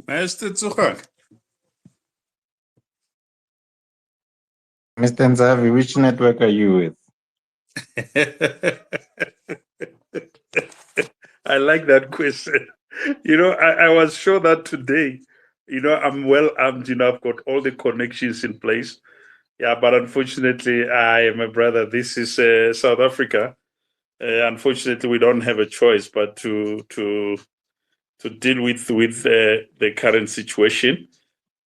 Mr. Tsuhak. Mr. Nzavi, which network are you with? I like that question. I was sure that today, I'm well armed, I've got all the connections in place. Yeah, but unfortunately, my brother, this is South Africa. Unfortunately, we don't have a choice but to deal with the current situation.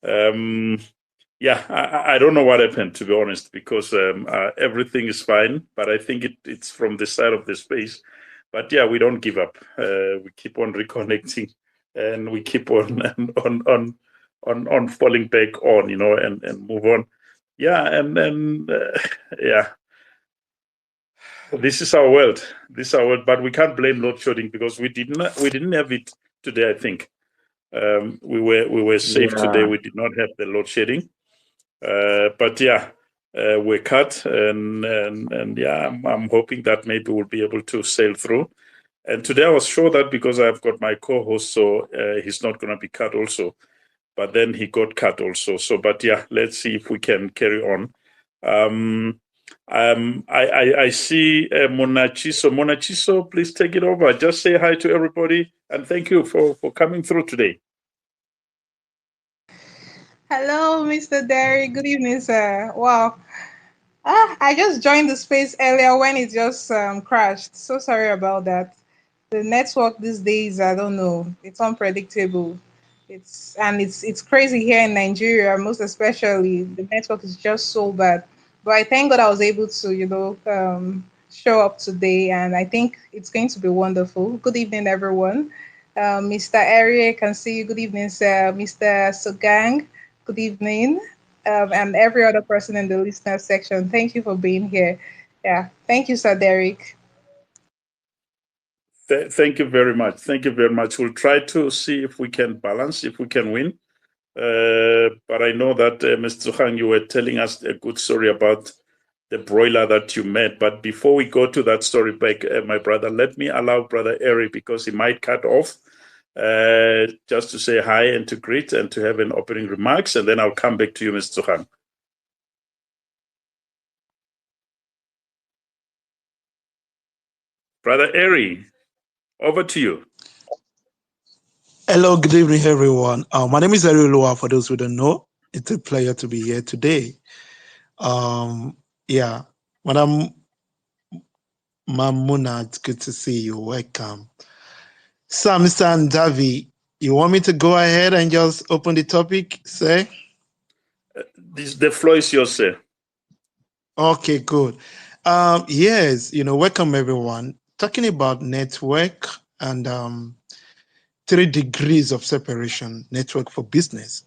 Yeah, I don't know what happened, to be honest, because everything is fine, but I think it's from the side of the space. But yeah, we don't give up. We keep on reconnecting, and we keep on on falling back on, and move on. Yeah, and then yeah, this is our world. This is our world, but we can't blame load shedding because we didn't have it today. I think we were safe today. We did not have the load shedding. But yeah, we're cut, and yeah, I'm hoping that maybe we'll be able to sail through. And today I was sure that because I've got my co-host, so he's not going to be cut also. But then he got cut also. So, but yeah, let's see if we can carry on. I see Monachiso. Monachiso, please take it over. Just say hi to everybody, and thank you for coming through today. Hello, Mr. Derry. Good evening, sir. Wow. I just joined the space earlier when it just crashed. So sorry about that. The network these days, I don't know. It's unpredictable. It's crazy here in Nigeria, most especially. The network is just so bad. But I thank God I was able to, show up today, and I think it's going to be wonderful. Good evening, everyone. Mr. Ari, I can see you. Good evening, sir. Mr. Sogang, good evening. And every other person in the listener section, thank you for being here. Yeah, thank you, Sir Derek. Thank you very much. Thank you very much. We'll try to see if we can balance, if we can win. But I know that, Mr. Zuhang, you were telling us a good story about the broiler that you met. But before we go to that story back, my brother, let me allow Brother Eri, because he might cut off, just to say hi and to greet and to have an opening remarks, and then I'll come back to you, Mr. Zuhang. Brother Eri, over to you. Hello, good evening, everyone. My name is Eri Lua. For those who don't know, it's a pleasure to be here today. Yeah, Madam Mamuna, it's good to see you. Welcome. So, Mr. Ndavi, you want me to go ahead and just open the topic, sir? The floor is yours, sir. Okay, good. Yes, welcome everyone. Talking about network and 3 degrees of separation, network for business,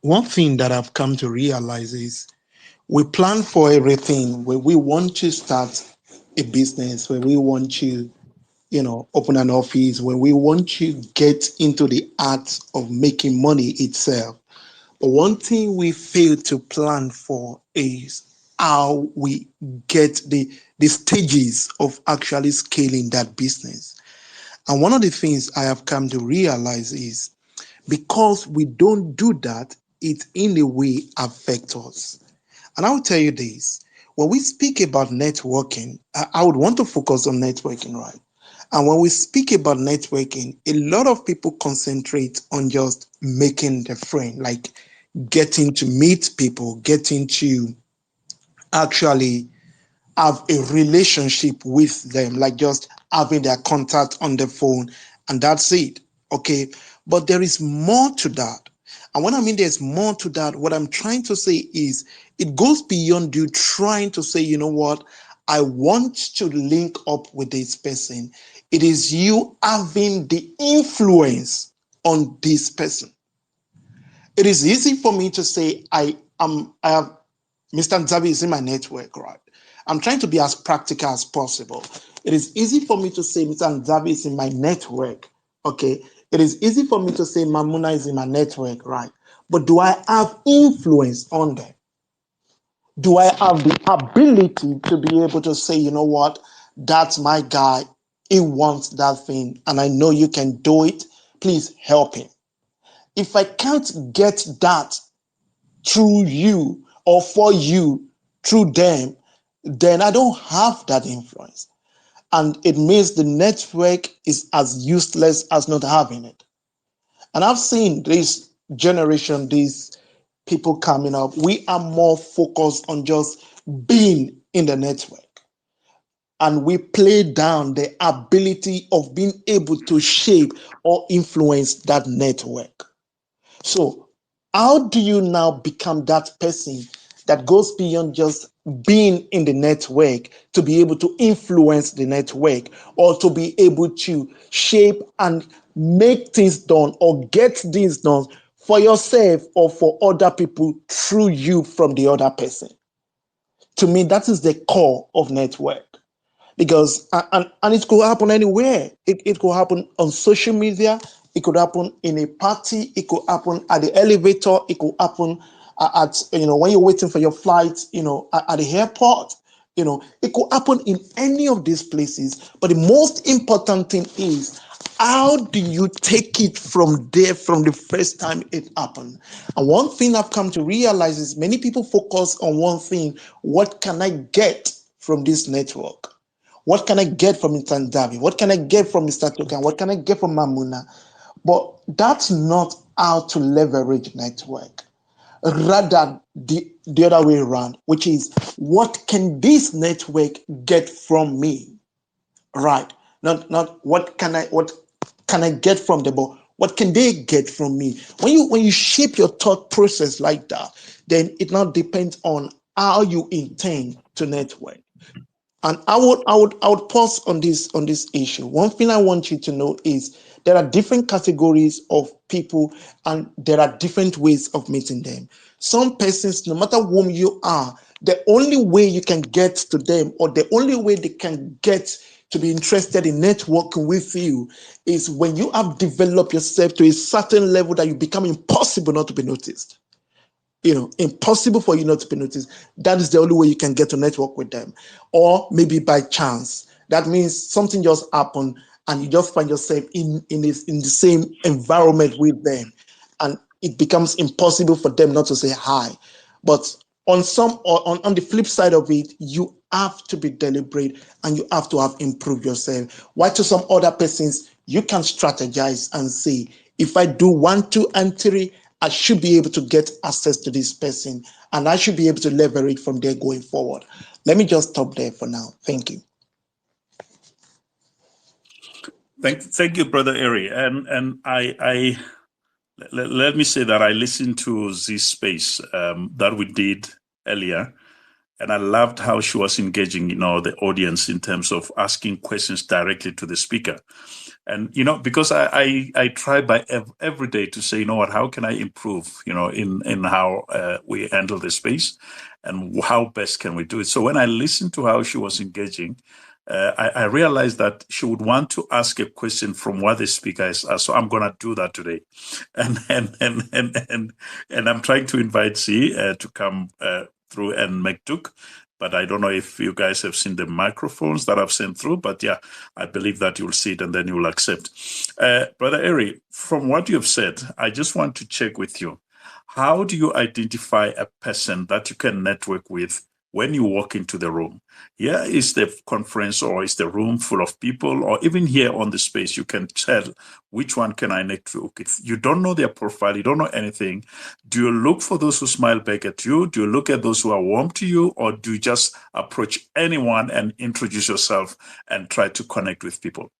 One thing that I've come to realize is we plan for everything when we want to start a business, when we want to, open an office, when we want to get into the art of making money itself. But one thing we fail to plan for is how we get the stages of actually scaling that business. And one of the things I have come to realize is because we don't do that, it in a way affects us. And I will tell you this, when we speak about networking, I would want to focus on networking, right? And when we speak about networking, a lot of people concentrate on just making the friend, like getting to meet people, getting to actually have a relationship with them, like just having their contact on the phone, and that's it. Okay. But there is more to that. And when I mean there's more to that, what I'm trying to say is it goes beyond you trying to say, you know what, I want to link up with this person. It is you having the influence on this person. It is easy for me to say I have Mr. Nzabi is in my network, right? I'm trying to be as practical as possible. It is easy for me to say Mr. Nzabi is in my network, okay? It is easy for me to say Mamuna is in my network, right? But do I have influence on them? Do I have the ability to be able to say, you know what, that's my guy, he wants that thing, and I know you can do it, please help him. If I can't get that through you or for you through them, then I don't have that influence. And it means the network is as useless as not having it. And I've seen this generation, these people coming up, we are more focused on just being in the network. And we play down the ability of being able to shape or influence that network. So, how do you now become that person that goes beyond just being in the network to be able to influence the network or to be able to shape and make things done or get things done for yourself or for other people through you from the other person? To me, that is the core of network. Because and it could happen anywhere. It could happen on social media, it could happen in a party, it could happen at the elevator, it could happen at when you're waiting for your flight, at the airport. It could happen in any of these places. But the most important thing is, how do you take it from there, from the first time it happened? And one thing I've come to realize is many people focus on one thing: what can I get from this network? What can I get from Mr. Davi? What can I get from Mr. Tokan? What can I get from Mamuna? But that's not how to leverage network. Rather, the other way around, which is, what can this network get from me? Right. Not what can I get from them, but what can they get from me? When you shape your thought process like that, then it now depends on how you intend to network. And I would pause on this issue. One thing I want you to know is there are different categories of people and there are different ways of meeting them. Some persons, no matter whom you are, the only way you can get to them or the only way they can get to be interested in networking with you is when you have developed yourself to a certain level that you become impossible not to be noticed. Impossible for you not to be noticed. That is the only way you can get to network with them. Or maybe by chance. That means something just happened and you just find yourself in the same environment with them. And it becomes impossible for them not to say hi. But on the flip side of it, you have to be deliberate and you have to have improved yourself. While to some other persons, you can strategize and say, if I do 1, 2, and 3, I should be able to get access to this person and I should be able to leverage from there going forward. Let me just stop there for now. Thank you. Thank you, Brother Eri. And I let me say that I listened to this space that we did earlier, and I loved how she was engaging, the audience in terms of asking questions directly to the speaker. And, because I try by every day to say, what, how can I improve, in how we handle the space and how best can we do it? So when I listened to how she was engaging, I realized that she would want to ask a question from what the speaker is asked. So I'm going to do that today. And I'm trying to invite Z to come through and make Duke. But I don't know if you guys have seen the microphones that I've sent through. But yeah, I believe that you'll see it and then you'll accept. Brother Eri, from what you've said, I just want to check with you. How do you identify a person that you can network with when you walk into the room? Here is the conference or is the room full of people, or even here on the space, you can tell which one can I network with. You don't know their profile, you don't know anything. Do you look for those who smile back at you? Do you look at those who are warm to you? Or do you just approach anyone and introduce yourself and try to connect with people?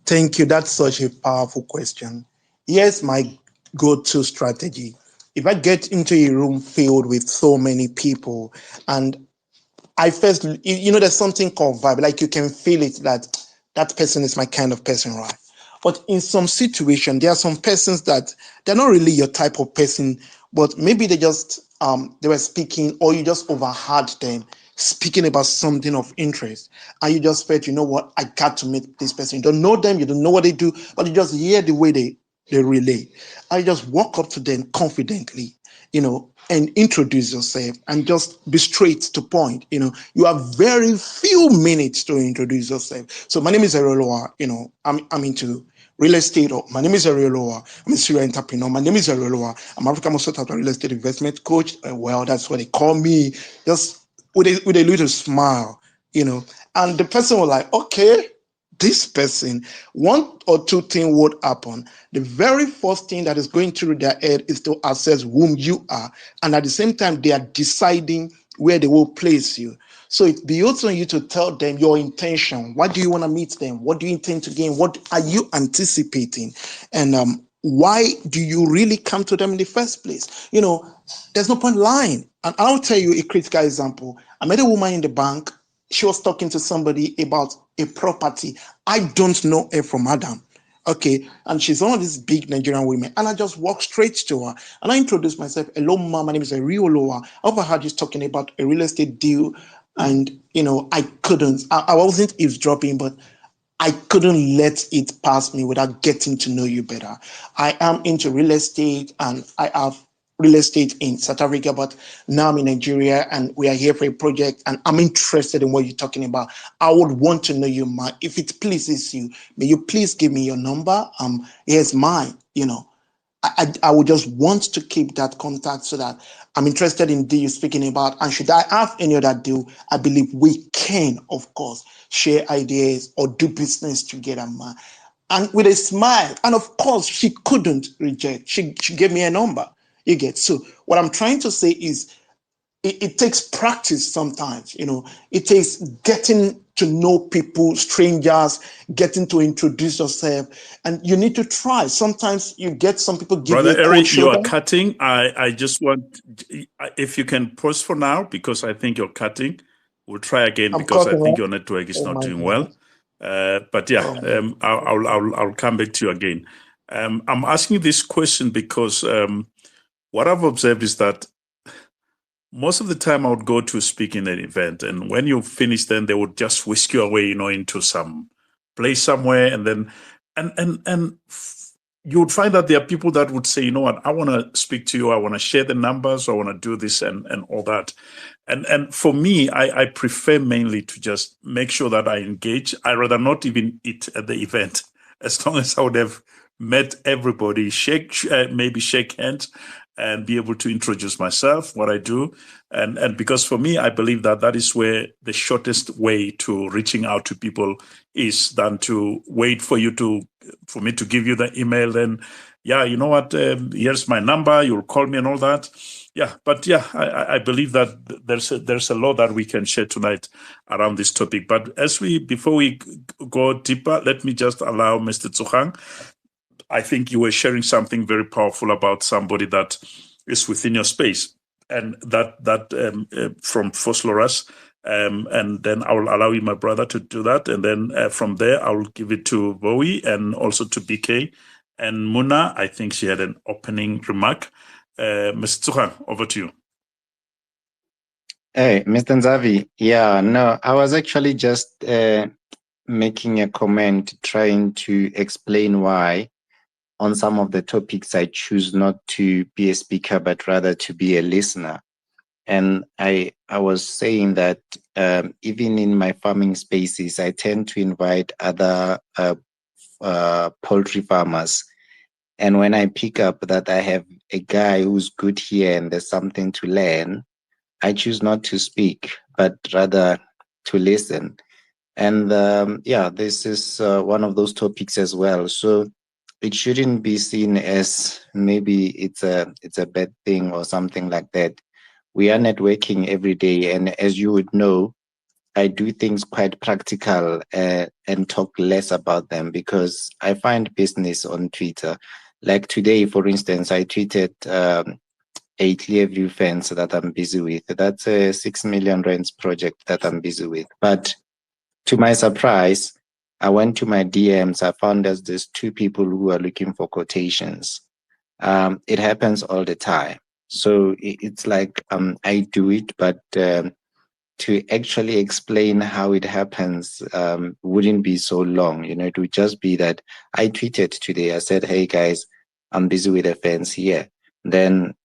Thank you. That's such a powerful question. Here's my go-to strategy. If I get into a room filled with so many people and I first, there's something called vibe, like you can feel it that person is my kind of person, right? But in some situation, there are some persons that they're not really your type of person, but maybe they were speaking or you just overheard them speaking about something of interest and you just felt, you know what, I got to meet this person. You don't know them, you don't know what they do, but you just hear the way they relate. I just walk up to them confidently and introduce yourself and just be straight to point. You have very few minutes to introduce yourself. So my name is Eroloa. I'm into real estate. Or my name is Eroloa. I'm a serial entrepreneur. My name is Eroloa. I'm African Muscle real estate investment coach. Well, that's what they call me. Just with a little smile, And the person was like, okay, this person, one or two things would happen. The very first thing that is going through their head is to assess whom you are. And at the same time, they are deciding where they will place you. So it behooves on you to tell them your intention. Why do you want to meet them? What do you intend to gain? What are you anticipating? And why do you really come to them in the first place? There's no point lying. And I'll tell you a critical example. I met a woman in the bank. She was talking to somebody about a property. I don't know her from Adam. Okay. And she's one of these big Nigerian women. And I just walked straight to her and I introduced myself. Hello, ma'am. My name is Erioloa. I hope I heard you talking about a real estate deal. And, I wasn't eavesdropping, but I couldn't let it pass me without getting to know you better. I am into real estate and I have real estate in South Africa, but now I'm in Nigeria and we are here for a project and I'm interested in what you're talking about. I would want to know you, man. If it pleases you, may you please give me your number? Here's mine, I would just want to keep that contact so that I'm interested in deal you're speaking about. And should I have any other deal, I believe we can, of course, share ideas or do business together, man. And with a smile. And of course, she couldn't reject. She gave me a number. You get. So what I'm trying to say is it takes practice sometimes, it takes getting to know people, strangers, getting to introduce yourself, and you need to try. Sometimes you get some people give Brother you a Eric, cold you are shoulder. cutting. I just want, if you can pause for now, because I think you're cutting. We'll try again because I think your network is not doing well. But yeah, I'll come back to you again. I'm asking this question because what I've observed is that most of the time I would go to speak in an event, and when you finish, then they would just whisk you away, into some place somewhere, and then you would find that there are people that would say, you know what, I want to speak to you, I want to share the numbers, I want to do this and all that. And for me, I prefer mainly to just make sure that I engage. I rather not even eat at the event, as long as I would have met everybody, maybe shake hands, and be able to introduce myself, what I do. And because for me, I believe that that is where the shortest way to reaching out to people is than to wait for me to give you the email. Then, yeah, you know what, here's my number, you'll call me and all that. Yeah, but yeah, I believe that there's a lot that we can share tonight around this topic. But before we go deeper, let me just allow Mr. Tsuhang. I think you were sharing something very powerful about somebody that is within your space, and that from Fosloras, and then I will allow you, my brother, to do that, and then from there I will give it to Bowie and also to BK and Muna. I think she had an opening remark. Mr. Tsuhan, over to you. Hey, Mr. Nzavi. Yeah, no, I was actually just making a comment, trying to explain why on some of the topics I choose not to be a speaker, but rather to be a listener. And I was saying that even in my farming spaces, I tend to invite other poultry farmers. And when I pick up that I have a guy who's good here and there's something to learn, I choose not to speak, but rather to listen. And this is one of those topics as well. So it shouldn't be seen as maybe it's a bad thing or something like that. We are networking every day, and as you would know, I do things quite practical and talk less about them because I find business on Twitter. Like today, for instance, I tweeted a Clearview fence that I'm busy with. That's a 6 million rents project that I'm busy with. But to my surprise, I went to my DMs. I found there's two people who are looking for quotations. It happens all the time. So it's like I do it, but to actually explain how it happens wouldn't be so long. It would just be that I tweeted today. I said, hey guys, I'm busy with a fence here. Then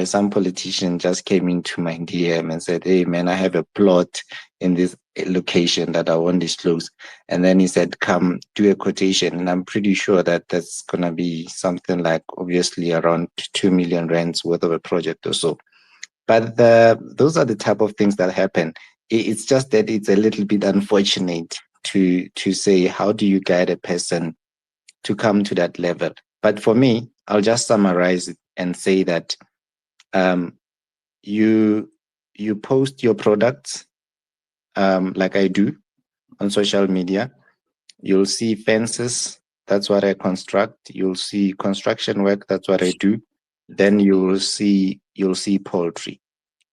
some politician just came into my DM and said, "Hey man, I have a plot in this location that I won't disclose." And then he said, "Come do a quotation." And I'm pretty sure that that's gonna be something like obviously around 2 million rands worth of a project or so. But those are the type of things that happen. It's just that it's a little bit unfortunate to say, how do you guide a person to come to that level? But for me, I'll just summarize it and say that you post your products like I do on social media. You'll see fences, that's what I construct. You'll see construction work, that's what I do. Then you'll see poultry.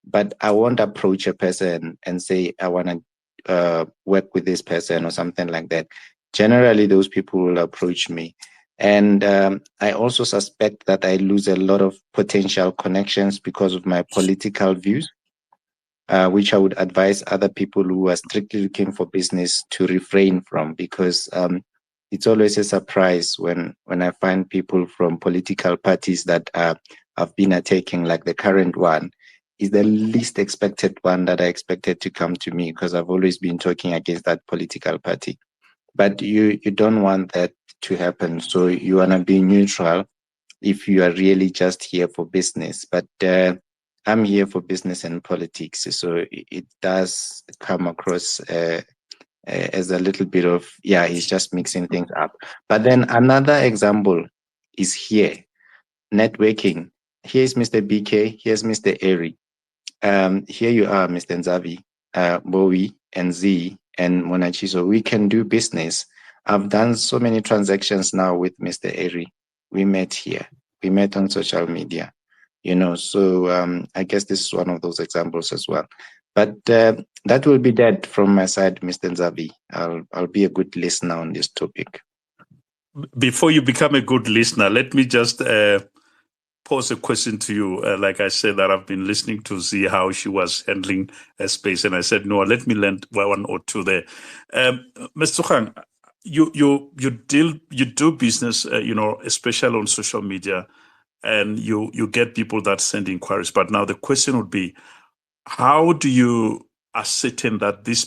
But I won't approach a person and say I want to work with this person or something like that. Generally, those people will approach me. And I also suspect that I lose a lot of potential connections because of my political views, which I would advise other people who are strictly looking for business to refrain from, because it's always a surprise when I find people from political parties that have been attacking, like the current one is the least expected one that I expected to come to me, because I've always been talking against that political party. But you don't want that to happen. So you want to be neutral if you are really just here for business. But I'm here for business and politics. So it does come across as a little bit of, yeah, he's just mixing things up. But then another example is here, networking. Here's Mr. BK, here's Mr. Eri. Here you are, Mr. Nzavi, Bowie, and Z, and Monachiso. We can do business. I've done so many transactions now with Mr. Eri. We met here. We met on social media, so I guess this is one of those examples as well. But that will be that from my side, Mr. Nzavi. I'll be a good listener on this topic. Before you become a good listener, let me just pose a question to you. Like I said, that I've been listening to see how she was handling a space, and I said, no, let me learn one or two there. Mr. Khan, you do business, especially on social media, and you get people that send inquiries. But now the question would be, how do you ascertain that this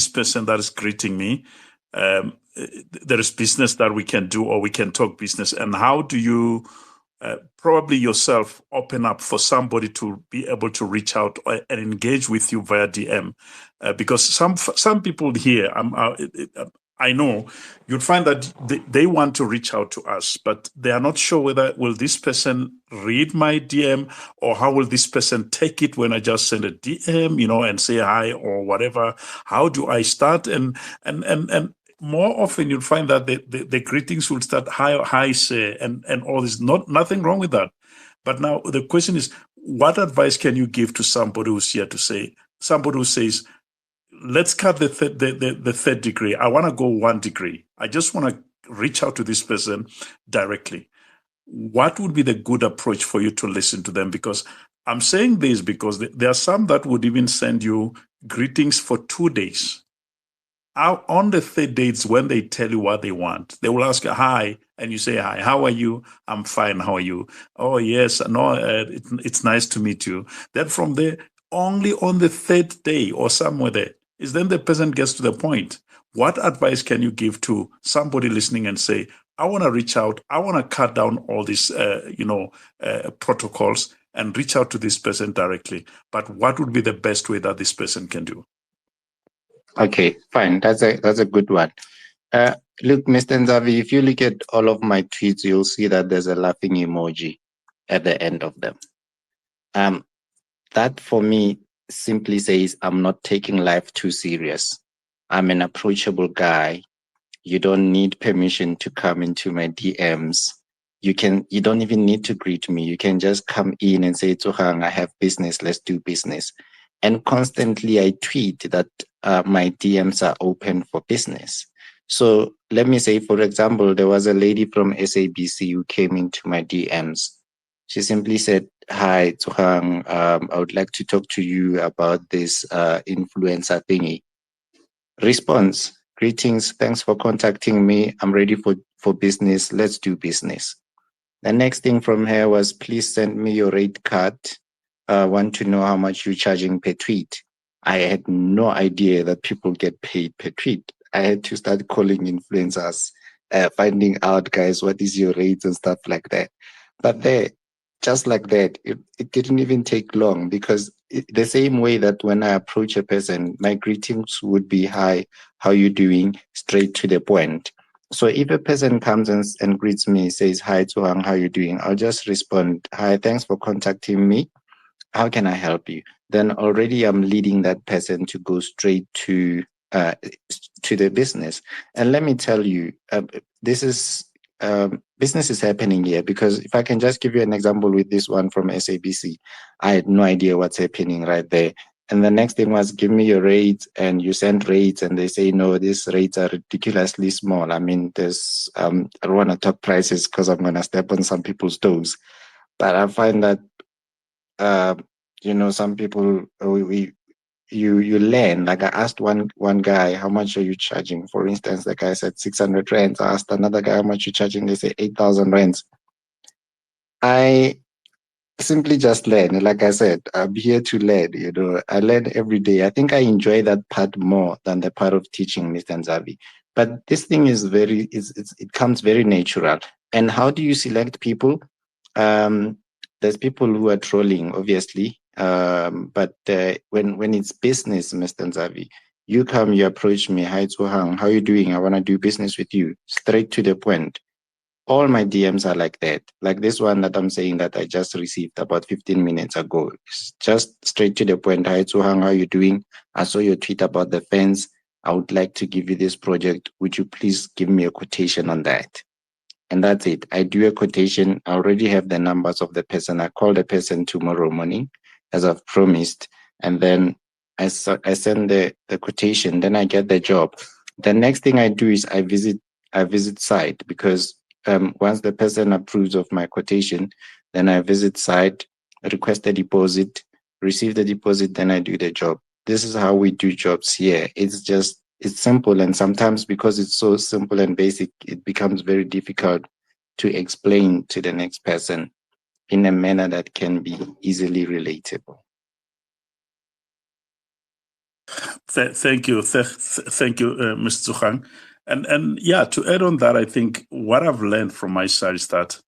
person that is greeting me, there is business that we can do, or we can talk business, and how do you probably yourself open up for somebody to be able to reach out and engage with you via DM? Because some people here, I know you'd find that they want to reach out to us, but they are not sure whether will this person read my DM, or how will this person take it when I just send a DM, and say hi or whatever. How do I start? And more often you'll find that the greetings will start hi sir, and all this. Nothing wrong with that. But now the question is, what advice can you give to somebody who's here to say, somebody who says, let's cut the third degree. I want to go 1 degree. I just want to reach out to this person directly. What would be the good approach for you to listen to them? Because I'm saying this because there are some that would even send you greetings for 2 days. On the third day, it's when they tell you what they want. They will ask you, hi, and you say, hi, how are you? I'm fine, how are you? Oh, yes, no, it's nice to meet you. Then from there, only on the third day or somewhere there is then the person gets to the point. What advice can you give to somebody listening and say, I want to reach out, I want to cut down all these, protocols and reach out to this person directly. But what would be the best way that this person can do? Okay, fine. That's a good one. Look, Mr. Nzavi, if you look at all of my tweets, you'll see that there's a laughing emoji at the end of them. That for me simply says I'm not taking life too serious. I'm an approachable guy. You don't need permission to come into my DMs. You don't even need to greet me. You can just come in and say, Tsohang, I have business, let's do business. And constantly I tweet that my DMs are open for business. So let me say, for example, there was a lady from SABC who came into my DMs. She simply said, hi, Tsohang, I would like to talk to you about this influencer thingy. Response, greetings, thanks for contacting me. I'm ready for business. Let's do business. The next thing from her was, please send me your rate card. Want to know how much you're charging per tweet. I had no idea that people get paid per tweet. I had to start calling influencers, finding out, guys, what is your rates and stuff like that. But there, just like that, it didn't even take long, because the same way that when I approach a person, my greetings would be, hi, how you doing? Straight to the point. So if a person comes and greets me, says, hi, Tuhang, how you doing? I'll just respond, hi, thanks for contacting me. How can I help you? Then already I'm leading that person to go straight to the business. And let me tell you, this is business is happening here, because if I can just give you an example with this one from SABC, I had no idea what's happening right there. And the next thing was, give me your rates, and you send rates, and they say, no, these rates are ridiculously small. I mean, there's I don't want to talk prices because I'm going to step on some people's toes. But I find that some people, you learn. Like, I asked one guy, how much are you charging? For instance, the guy said 600 rands. I asked another guy, how much you charging? They say 8,000 rands. I simply just learn. Like I said, I'm here to learn. I learn every day. I think I enjoy that part more than the part of teaching, Mr. Nzavi. But this thing is it comes very natural. And how do you select people? There's people who are trolling, obviously. But when it's business, Mr. Nzavi, you come, you approach me, hi Tuhang, how you doing? I want to do business with you. Straight to the point. All my DMs are like that. Like this one that I'm saying that I just received about 15 minutes ago. It's just straight to the point. Hi Tuhang, how you doing? I saw your tweet about the fence. I would like to give you this project. Would you please give me a quotation on that? And that's it. I do a quotation. I already have the numbers of the person. I call the person tomorrow morning, as I've promised. And then I send the quotation. Then I get the job. The next thing I do is I visit site, because once the person approves of my quotation, then I visit site, request a deposit, receive the deposit, then I do the job. This is how we do jobs here. It's simple, and sometimes because it's so simple and basic, it becomes very difficult to explain to the next person in a manner that can be easily relatable. Thank you, Mr. Zuhang. And yeah, to add on that, I think what I've learned from my side is that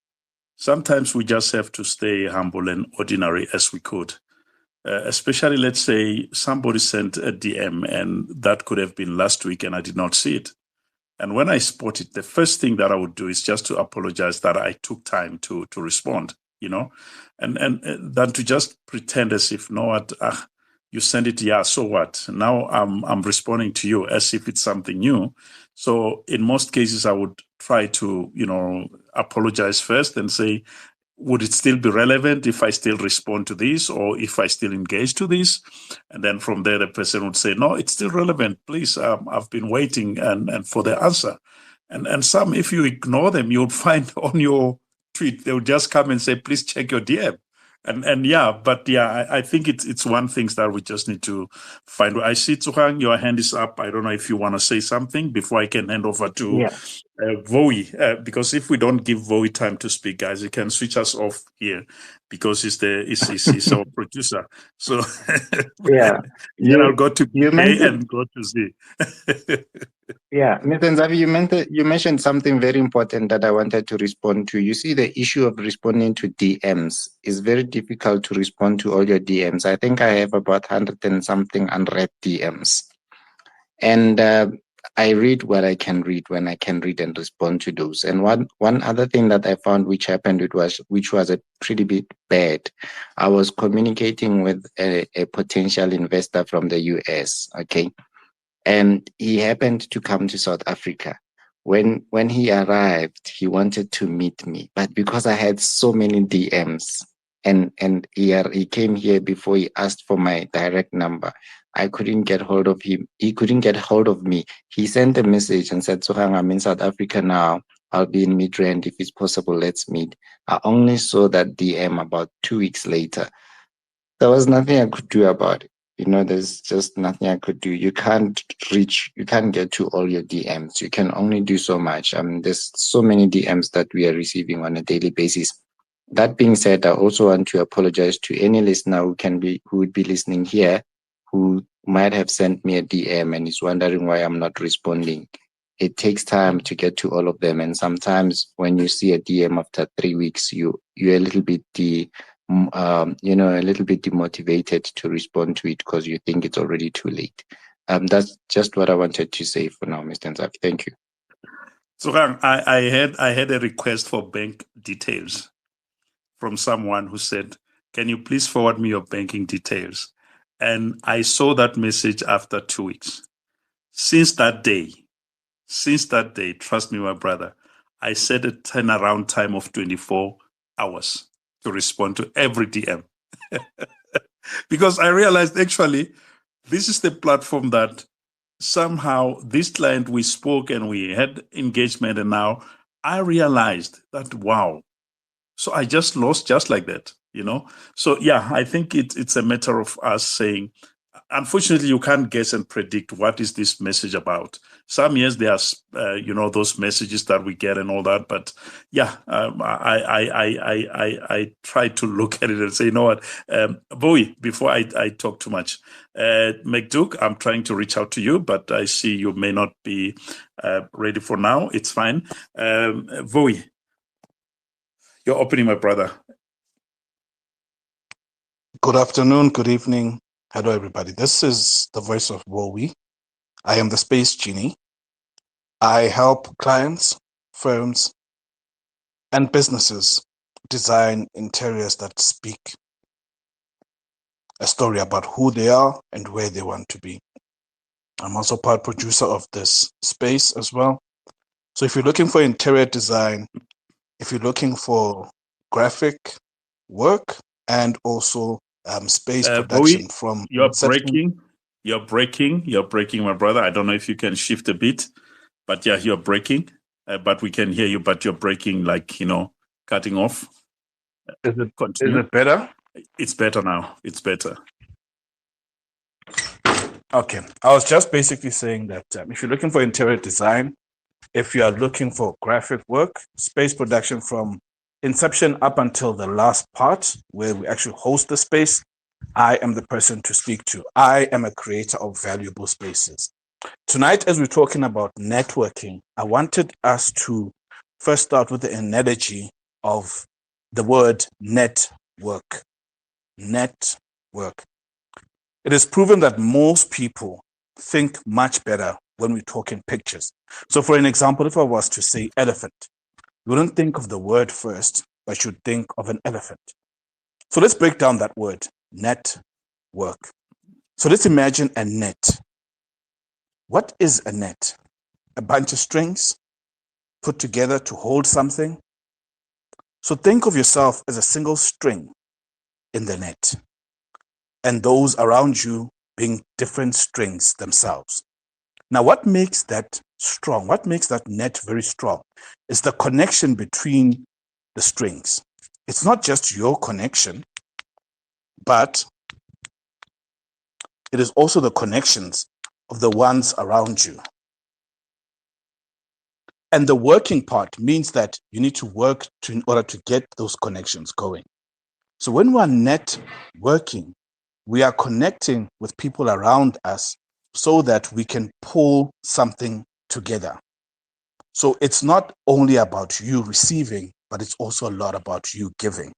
sometimes we just have to stay humble and ordinary as we could. Especially, let's say somebody sent a DM and that could have been last week and I did not see it. And when I spot it, the first thing that I would do is just to apologize that I took time to respond, and then to just pretend as if, no, what, you send it, yeah, so what? Now I'm responding to you as if it's something new. So in most cases, I would try to, apologize first and say, would it still be relevant if I still respond to this or if I still engage to this? And then from there, the person would say, no, it's still relevant. Please, I've been waiting and for the answer. And some, if you ignore them, you'll find on your tweet, they'll just come and say, please check your DM. And yeah, but yeah, I think it's one thing that we just need to find. I see, Tuhang, your hand is up. I don't know if you want to say something before I can hand over to Voe, because if we don't give Voe time to speak, guys, he can switch us off here because he's our producer. So yeah, then I'll go to A and go to Z. Yeah, Mr. Nzavi, you mentioned something very important that I wanted to respond to. You see, the issue of responding to DMs is very difficult to respond to all your DMs. I think I have about 100 and something unread DMs. And I read what I can read when I can read and respond to those. And one other thing that I found which happened, which was a pretty bit bad. I was communicating with a potential investor from the US, okay? And he happened to come to South Africa. When he arrived, he wanted to meet me, but because I had so many DMs and he came here before he asked for my direct number, I couldn't get hold of him. He couldn't get hold of me. He sent a message and said, Sohang, I'm in South Africa now. I'll be in Midrand. If it's possible, let's meet. I only saw that DM about 2 weeks later. There was nothing I could do about it. there's just nothing I could do. You can't get to all your DMs. You can only do so much. There's so many DMs that we are receiving on a daily basis. That being said, I also want to apologize to any listener who would be listening here, who might have sent me a DM and is wondering why I'm not responding. It takes time to get to all of them, and sometimes when you see a DM after 3 weeks, you're a little bit a little bit demotivated to respond to it because you think it's already too late. That's just what I wanted to say for now, Mr. Nzafi. Thank you. So I had a request for bank details from someone who said, "Can you please forward me your banking details?" And I saw that message after 2 weeks. Since that day, trust me, my brother, I set a turnaround time of 24 hours to respond to every DM. Because I realized actually this is the platform that somehow this client, we spoke and we had engagement, and now I realized that, wow. So I just lost just like that, So yeah, I think it's a matter of us saying, unfortunately, you can't guess and predict what is this message about. Some years there are, those messages that we get and all that. But yeah, I try to look at it and say, you know what, Bowie, before I talk too much, McDuke, I'm trying to reach out to you, but I see you may not be ready for now. It's fine. Bowie, you're opening, my brother. Good afternoon, good evening. Hello, everybody. This is the voice of Wowie. I am the Space Genie. I help clients, firms, and businesses design interiors that speak a story about who they are and where they want to be. I'm also part producer of this space as well. So if you're looking for interior design, if you're looking for graphic work, and also space production, Bowie, from you're breaking, my brother. I don't know if you can shift a bit, but yeah, you're breaking, but we can hear you, but you're breaking, cutting off. Is it better? It's better now. It's better. Okay. I was just basically saying that if you're looking for interior design, if you are looking for graphic work, space production from inception up until the last part where we actually host the space, I am the person to speak to. I am a creator of valuable spaces. Tonight, as we're talking about networking, I wanted us to first start with the analogy of the word network. Network. It is proven that most people think much better when we talk in pictures. So for an example, if I was to say elephant, you wouldn't think of the word first, but you'd think of an elephant. So let's break down that word, network. So let's imagine a net. What is a net? A bunch of strings put together to hold something. So think of yourself as a single string in the net, and those around you being different strings themselves. Now, what makes that strong? What makes that net very strong is the connection between the strings. It's not just your connection, but it is also the connections of the ones around you. And the working part means that you need to work in order to get those connections going. So when we are networking, we are connecting with people around us so that we can pull something together. So it's not only about you receiving, but it's also a lot about you giving.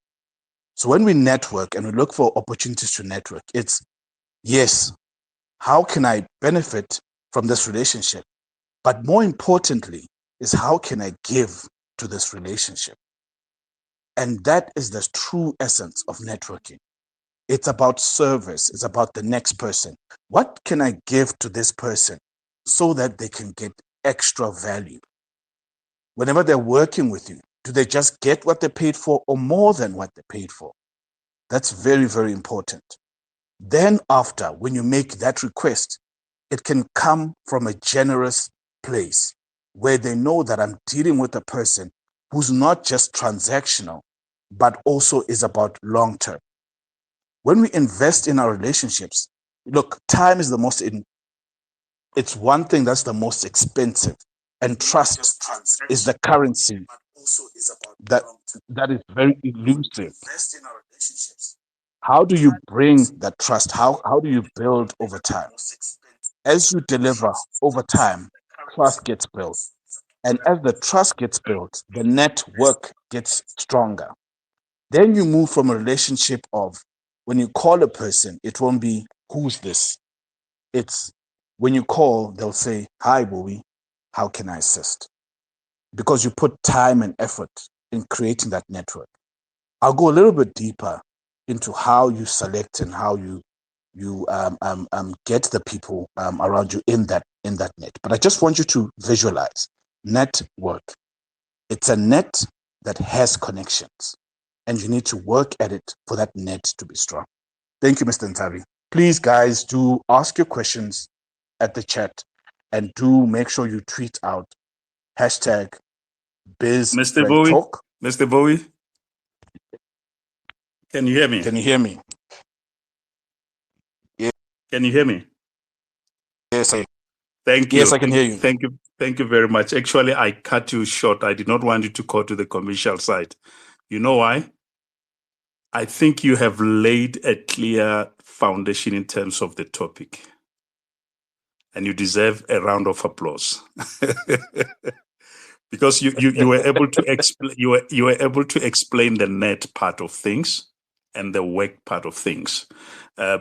So when we network and we look for opportunities to network, it's, yes, how can I benefit from this relationship? But more importantly, is how can I give to this relationship? And that is the true essence of networking. It's about service. It's about the next person. What can I give to this person so that they can get extra value? Whenever they're working with you, do they just get what they paid for or more than what they paid for? That's very, very important. Then after, when you make that request, it can come from a generous place where they know that I'm dealing with a person who's not just transactional, but also is about long term. When we invest in our relationships, Look, time is the most it's one thing that's the most expensive, and trust is the currency that that is very elusive. How do you bring that trust? How do you build over time? As you deliver over time, trust gets built. And as the trust gets built, the network gets stronger. Then you move from a relationship of when you call a person, it won't be who's this? It's when you call, they'll say, "Hi, Bowie, how can I assist?" Because you put time and effort in creating that network. I'll go a little bit deeper into how you select and how you get the people around you in that net. But I just want you to visualize network. It's a net that has connections, and you need to work at it for that net to be strong. Thank you, Mr. Ntavi. Please, guys, do ask your questions at the chat, and do make sure you tweet out hashtag Mr. Bowie, BizFriendTalk. Mr. Bowie, can you hear me? Can you hear me? Can you hear me? Yes, Thank you. Yes, I can hear you. Thank you. Thank you very much. Actually, I cut you short. I did not want you to go to the commercial side. You know why? I think you have laid a clear foundation in terms of the topic, and you deserve a round of applause. Because you were able to explain you were able to explain the net part of things and the work part of things,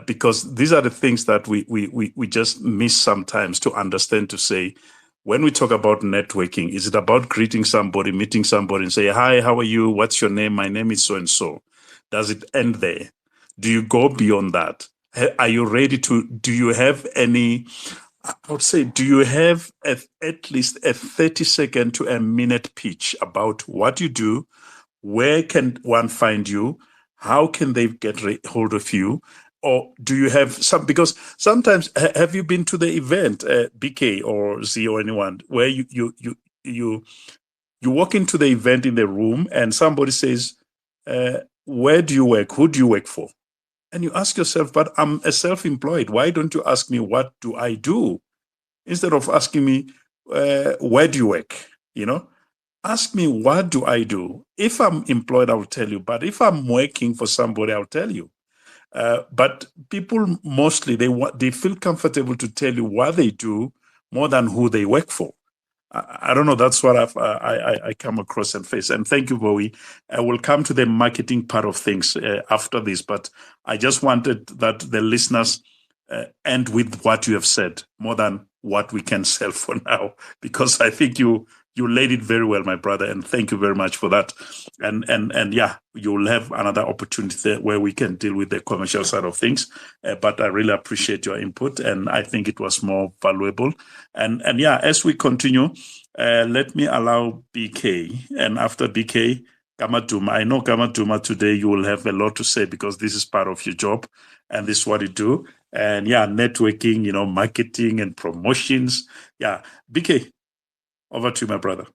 because these are the things that we just miss sometimes to understand. To say, when we talk about networking, is it about greeting somebody, meeting somebody, and say, "Hi, how are you? What's your name? My name is so and so." Does it end there? Do you go beyond that? Are you ready to? Do you have any? I would say, do you have at least a 30-second to a minute pitch about what you do? Where can one find you? How can they get hold of you? Or do you have some? Because sometimes, have you been to the event, BK or Z or anyone, where you walk into the event in the room and somebody says, "Where do you work? Who do you work for?" And you ask yourself, "But I'm a self-employed. Why don't you ask me what do I do?" Instead of asking me, "Where do you work?" Ask me, "What do I do?" If I'm employed, I'll tell you. But if I'm working for somebody, I'll tell you. But people mostly, they feel comfortable to tell you what they do more than who they work for. I don't know. That's what I come across and face. And thank you, Bowie. We'll come to the marketing part of things after this, but I just wanted that the listeners end with what you have said more than what we can sell for now, because I think you laid it very well, my brother, and thank you very much for that. And yeah, you'll have another opportunity there where we can deal with the commercial side of things. But I really appreciate your input, and I think it was more valuable. And yeah, as we continue, let me allow BK, and after BK, Kamatuma. I know Kamatuma, today you will have a lot to say because this is part of your job and this is what you do. And yeah, networking, marketing and promotions. Yeah, BK, over to you, my brother.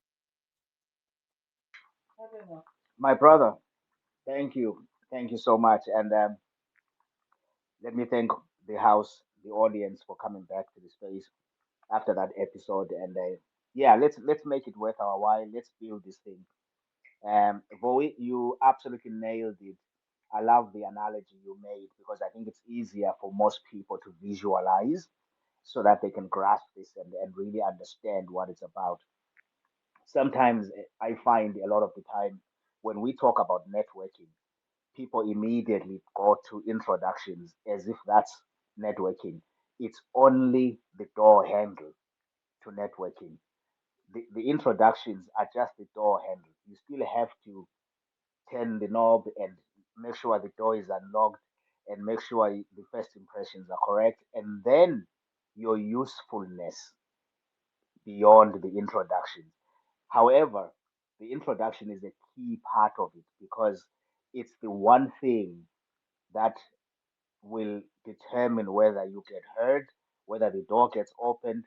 My brother, thank you. Thank you so much. And let me thank the house, the audience for coming back to the space after that episode. And yeah, let's make it worth our while. Let's build this thing. Bowie, you absolutely nailed it. I love the analogy you made because I think it's easier for most people to visualize so that they can grasp this and really understand what it's about. Sometimes I find a lot of the time when we talk about networking, people immediately go to introductions as if that's networking. It's only the door handle to networking. The introductions are just the door handle. You still have to turn the knob and make sure the door is unlocked and make sure the first impressions are correct. And then your usefulness beyond the introduction. However, the introduction is a key part of it because it's the one thing that will determine whether you get heard, whether the door gets opened,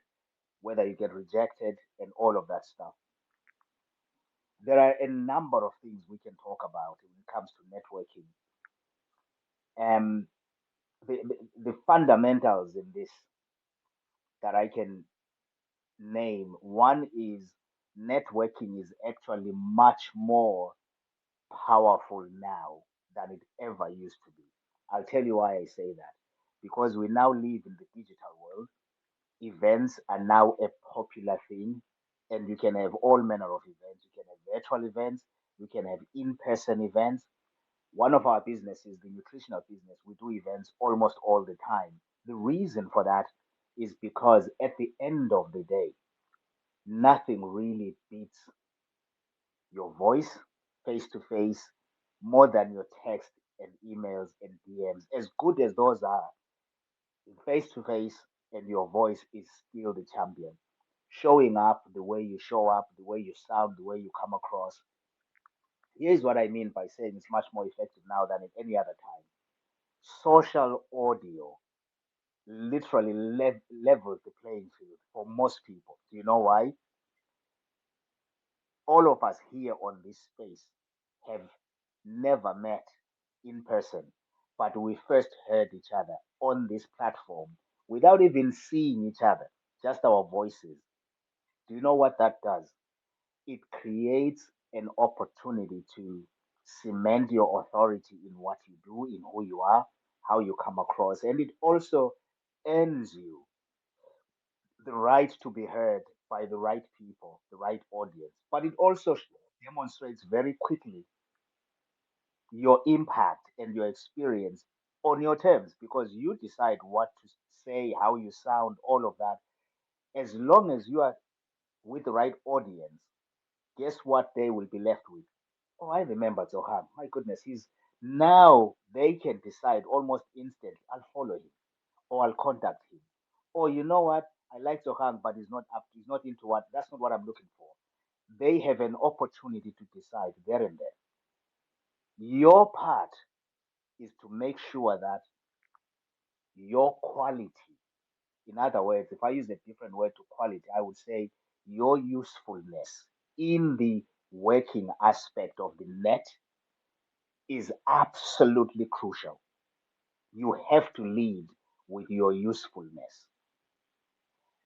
whether you get rejected, and all of that stuff. There are a number of things we can talk about when it comes to networking. Um, the fundamentals in this that I can name. One is networking is actually much more powerful now than it ever used to be. I'll tell you why I say that. Because we now live in the digital world, events are now a popular thing, and you can have all manner of events. You can have virtual events, you can have in person events. One of our businesses, the nutritional business, we do events almost all the time. The reason for that is because at the end of the day, nothing really beats your voice face to face more than your text and emails and DMs. As good as those are, face to face and your voice is still the champion. Showing up the way you show up, the way you sound, the way you come across. Here's what I mean by saying it's much more effective now than at any other time. Social audio literally levels the playing field for most people. Do you know why? All of us here on this space have never met in person, but we first heard each other on this platform without even seeing each other, just our voices. Do you know what that does? It creates an opportunity to cement your authority in what you do, in who you are, how you come across, and it also earns you the right to be heard by the right people, the right audience. But it also demonstrates very quickly your impact and your experience on your terms because you decide what to say, how you sound, all of that. As long as you are with the right audience, guess what they will be left with? Oh, I remember Zohan. My goodness, he's now they can decide almost instantly. I'll follow him or I'll contact him. Or you know what? I like Zohan, but he's not up. He's not into what. That's not what I'm looking for. They have an opportunity to decide there and then. Your part is to make sure that your quality, in other words, if I use a different word to quality, I would say your usefulness in the working aspect of the net is absolutely crucial. You have to lead with your usefulness.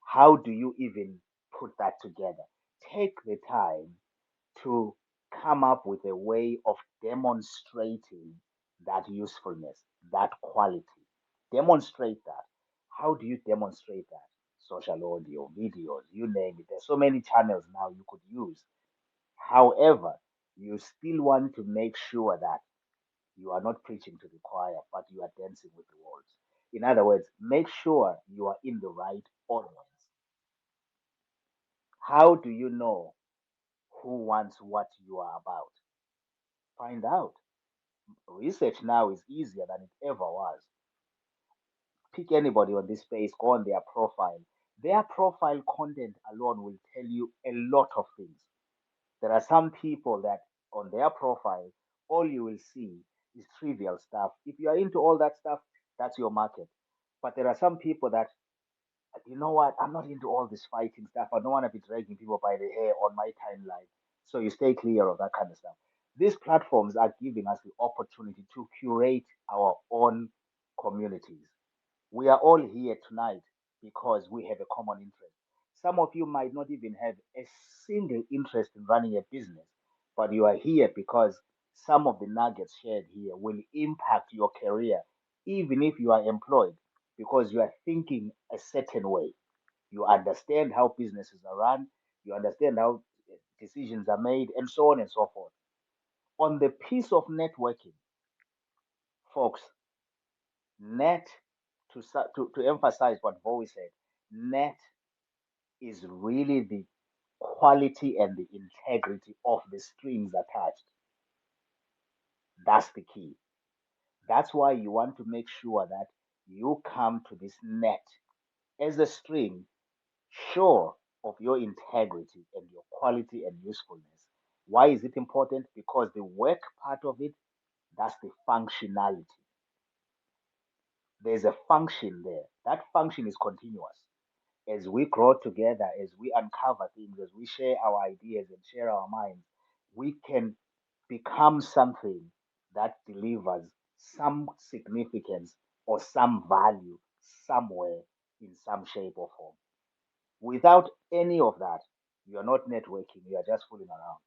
How do you even put that together? Take the time to come up with a way of demonstrating that usefulness, that quality. Demonstrate that. How do you demonstrate that? Social audio, videos, you name it. There's so many channels now you could use. However, you still want to make sure that you are not preaching to the choir, but you are dancing with the words. In other words, make sure you are in the right audience. How do you know who wants what you are about? Find out. Research now is easier than it ever was. Pick anybody on this space, go on their profile. Their profile content alone will tell you a lot of things. There are some people that on their profile, all you will see is trivial stuff. If you are into all that stuff, that's your market. But there are some people that, you know what, I'm not into all this fighting stuff. I don't want to be dragging people by the hair on my timeline. So you stay clear of that kind of stuff. These platforms are giving us the opportunity to curate our own communities. We are all here tonight because we have a common interest. Some of you might not even have a single interest in running a business, but you are here because some of the nuggets shared here will impact your career, even if you are employed, because you are thinking a certain way. You understand how businesses are run, you understand how decisions are made, and so on and so forth. On the piece of networking, folks, net to emphasize what Bowie said, net is really the quality and the integrity of the strings attached. That's the key. That's why you want to make sure that you come to this net as a string sure of your integrity and your quality and usefulness. Why is it important? Because the work part of it, that's the functionality. There's a function there. That function is continuous. As we grow together, as we uncover things, as we share our ideas and share our minds, we can become something that delivers some significance or some value somewhere in some shape or form. Without any of that, you're not networking, you are just fooling around.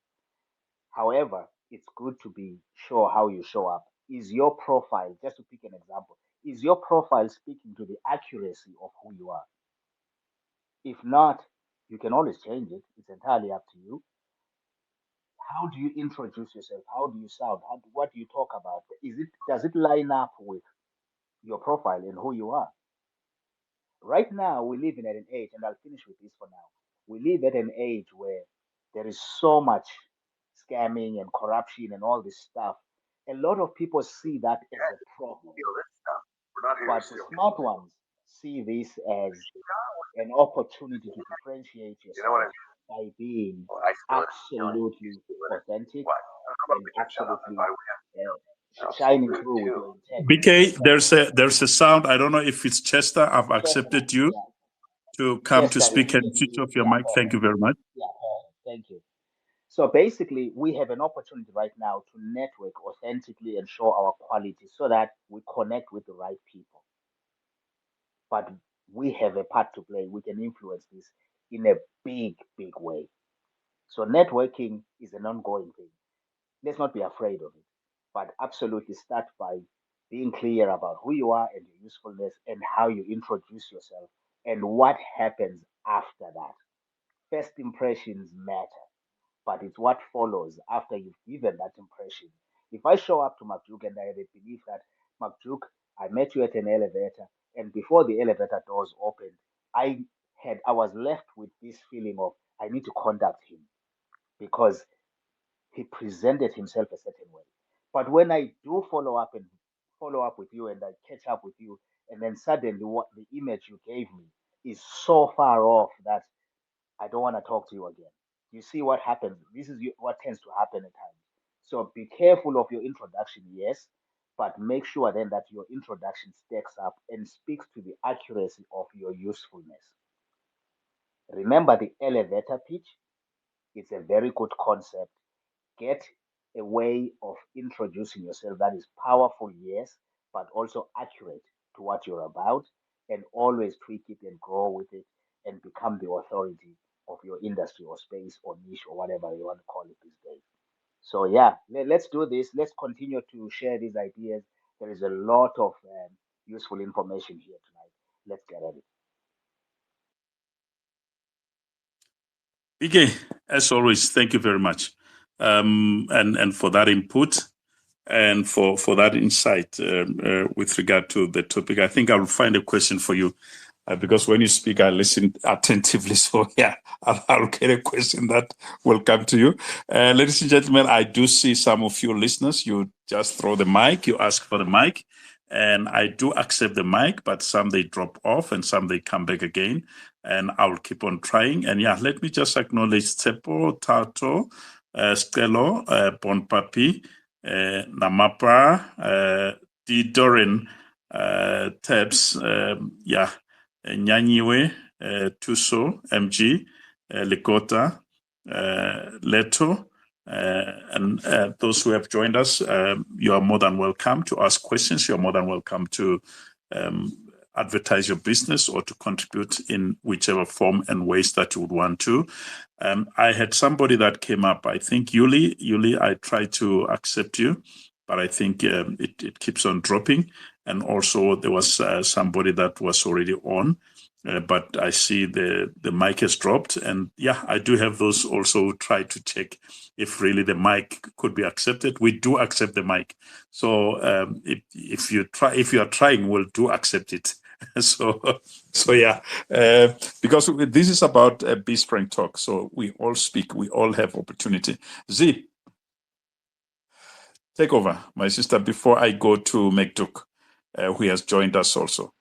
However, it's good to be sure how you show up. Is your profile, just to pick an example, is your profile speaking to the accuracy of who you are? If not, you can always change it. It's entirely up to you. How do you introduce yourself? How do you sound? What do you talk about? Does it line up with your profile and who you are? Right now, we live in at an age, and I'll finish with this for now. We live at an age where there is so much scamming and corruption and all this stuff. A lot of people see that as a problem, but the smart ones see this as an opportunity to differentiate yourself by being absolutely authentic and absolutely shining through with your integrity. BK, there's a sound. I don't know if it's Chester. I've Chester, accepted you yeah, to come to Chester speak and is, switch off your yeah, mic. Thank you perfect. very much. Yeah, perfect. Thank you. So basically, we have an opportunity right now to network authentically and show our quality so that we connect with the right people. But we have a part to play. We can influence this in a big, big way. So networking is an ongoing thing. Let's not be afraid of it, but absolutely start by being clear about who you are and your usefulness and how you introduce yourself and what happens after that. First impressions matter, but it's what follows after you've given that impression. If I show up to McDuke and I have a belief that McDuke, I met you at an elevator, and before the elevator doors opened, I was left with this feeling of I need to contact him because he presented himself a certain way. But when I do follow up with you and I catch up with you, and then suddenly what the image you gave me is so far off that I don't want to talk to you again. You see what happens? This is what tends to happen at times. So be careful of your introduction, yes, but make sure then that your introduction stacks up and speaks to the accuracy of your usefulness. Remember the elevator pitch? It's a very good concept. Get a way of introducing yourself that is powerful, yes, but also accurate to what you're about, and always tweak it and grow with it and become the authority of your industry or space or niche or whatever you want to call it these days. So, yeah, let's do this. Let's continue to share these ideas. There is a lot of useful information here tonight. Let's get at it. BK, as always, thank you very much. And for that input and for that insight with regard to the topic. I think I will find a question for you because when you speak, I listen attentively. So yeah, I'll get a question that will come to you. Ladies and gentlemen, I do see some of you listeners. You just throw the mic, you ask for the mic, and I do accept the mic, but some they drop off and some they come back again. And I'll keep on trying. And yeah, let me just acknowledge Tsepo, Tato, Stelo, Bonpapi, Namapa, D. Dorin, Tebs, yeah, Nyanyiwe, Tuso, MG, Lekota, Leto, and those who have joined us, you are more than welcome to ask questions. You're more than welcome to advertise your business or to contribute in whichever form and ways that you would want to. I had somebody that came up, I think Yuli, I tried to accept you, but I think it keeps on dropping. And also there was somebody that was already on, but I see the mic has dropped. And yeah, I do have those also try to check if really the mic could be accepted. We do accept the mic. So if you are trying, we'll do accept it. So yeah, because this is about a B-Spring talk. So we all speak, we all have opportunity. Z, take over, my sister, before I go to McDuke, who has joined us also.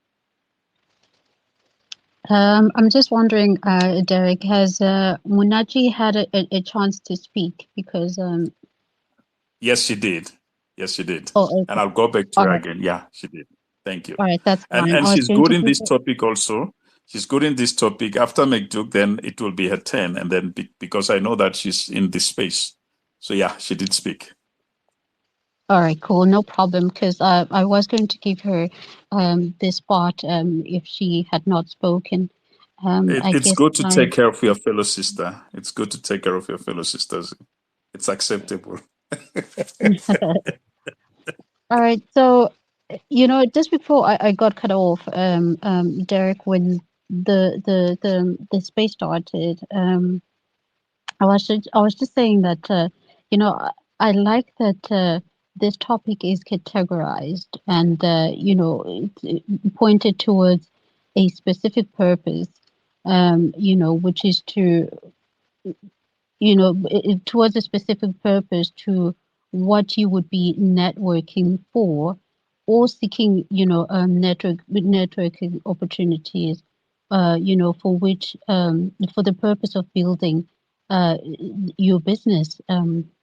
I'm just wondering, Derek, has Munachi had a chance to speak? Because Yes, she did. Yes, she did. oh, okay. And I'll go back to All her right. again. Yeah, she did. Thank you. All right, that's fine. And I was she's going good to in this present- topic also. She's good in this topic. After McDuke, then it will be her turn. And then because I know that she's in this space. So yeah, she did speak. All right, cool, no problem. Because I was going to give her this part if she had not spoken. I It's guess good to I. take care of your fellow sister. It's good to take care of your fellow sisters. It's acceptable. All right, so just before I got cut off, Derek, when the space started, I was just saying that I like that this topic is categorized and pointed towards a specific purpose, which is to towards a specific purpose to what you would be networking for or seeking, networking opportunities, for which, for the purpose of building uh, your business,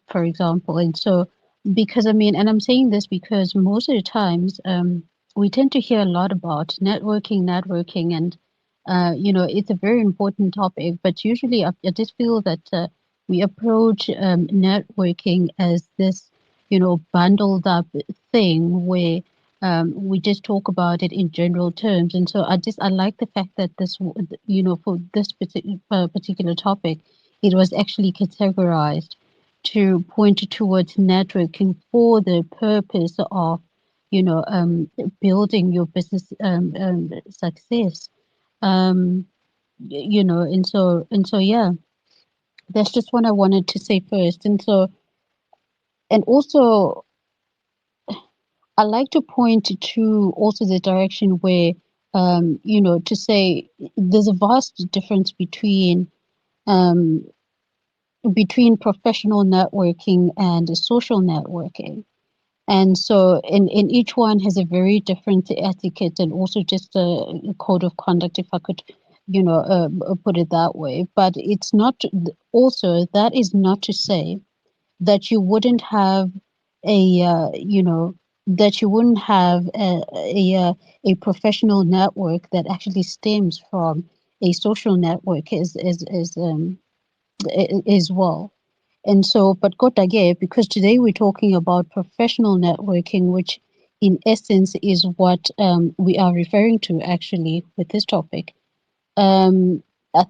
for example. And so, because I mean, and I'm saying this because most of the times we tend to hear a lot about networking, and it's a very important topic, but usually I just feel that we approach networking as this, bundled up thing where we just talk about it in general terms. And so I like the fact that this, for this particular topic, it was actually categorized to point towards networking for the purpose of, building your business success. Um, and so yeah, that's just what I wanted to say first. And so, and also, I like to point to also the direction where, to say there's a vast difference um, between professional networking and social networking. And so, and each one has a very different etiquette and also just a code of conduct, if I could, put it that way. But it's not, also, that is not to say that you wouldn't have that you wouldn't have a professional network that actually stems from a social network as well. And so, but Kotage, because today we're talking about professional networking, which in essence is what we are referring to actually with this topic. I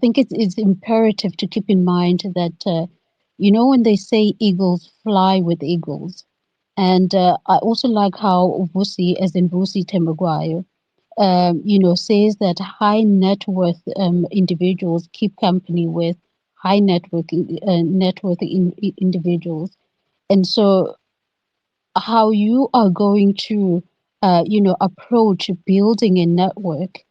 think it's imperative to keep in mind that, when they say eagles fly with eagles, and I also like how Vusi, as in Vusi Tembagwayo, says that high net worth individuals keep company with high net worth individuals. And so, how you are going to, approach building a network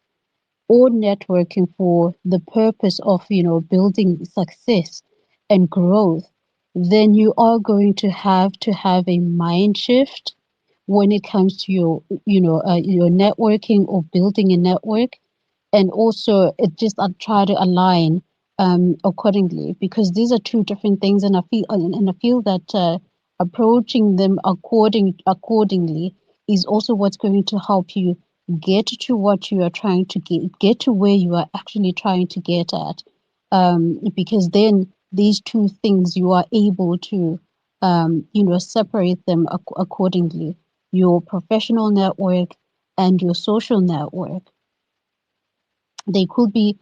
or networking for the purpose of building success and growth, then you are going to have a mind shift when it comes to your networking or building a network. And also it just I try to align accordingly, because these are two different things, and I feel that approaching them accordingly is also what's going to help you get to what you are trying to get to where you are actually trying to get at, because then these two things you are able to separate them accordingly, your professional network and your social network. They could be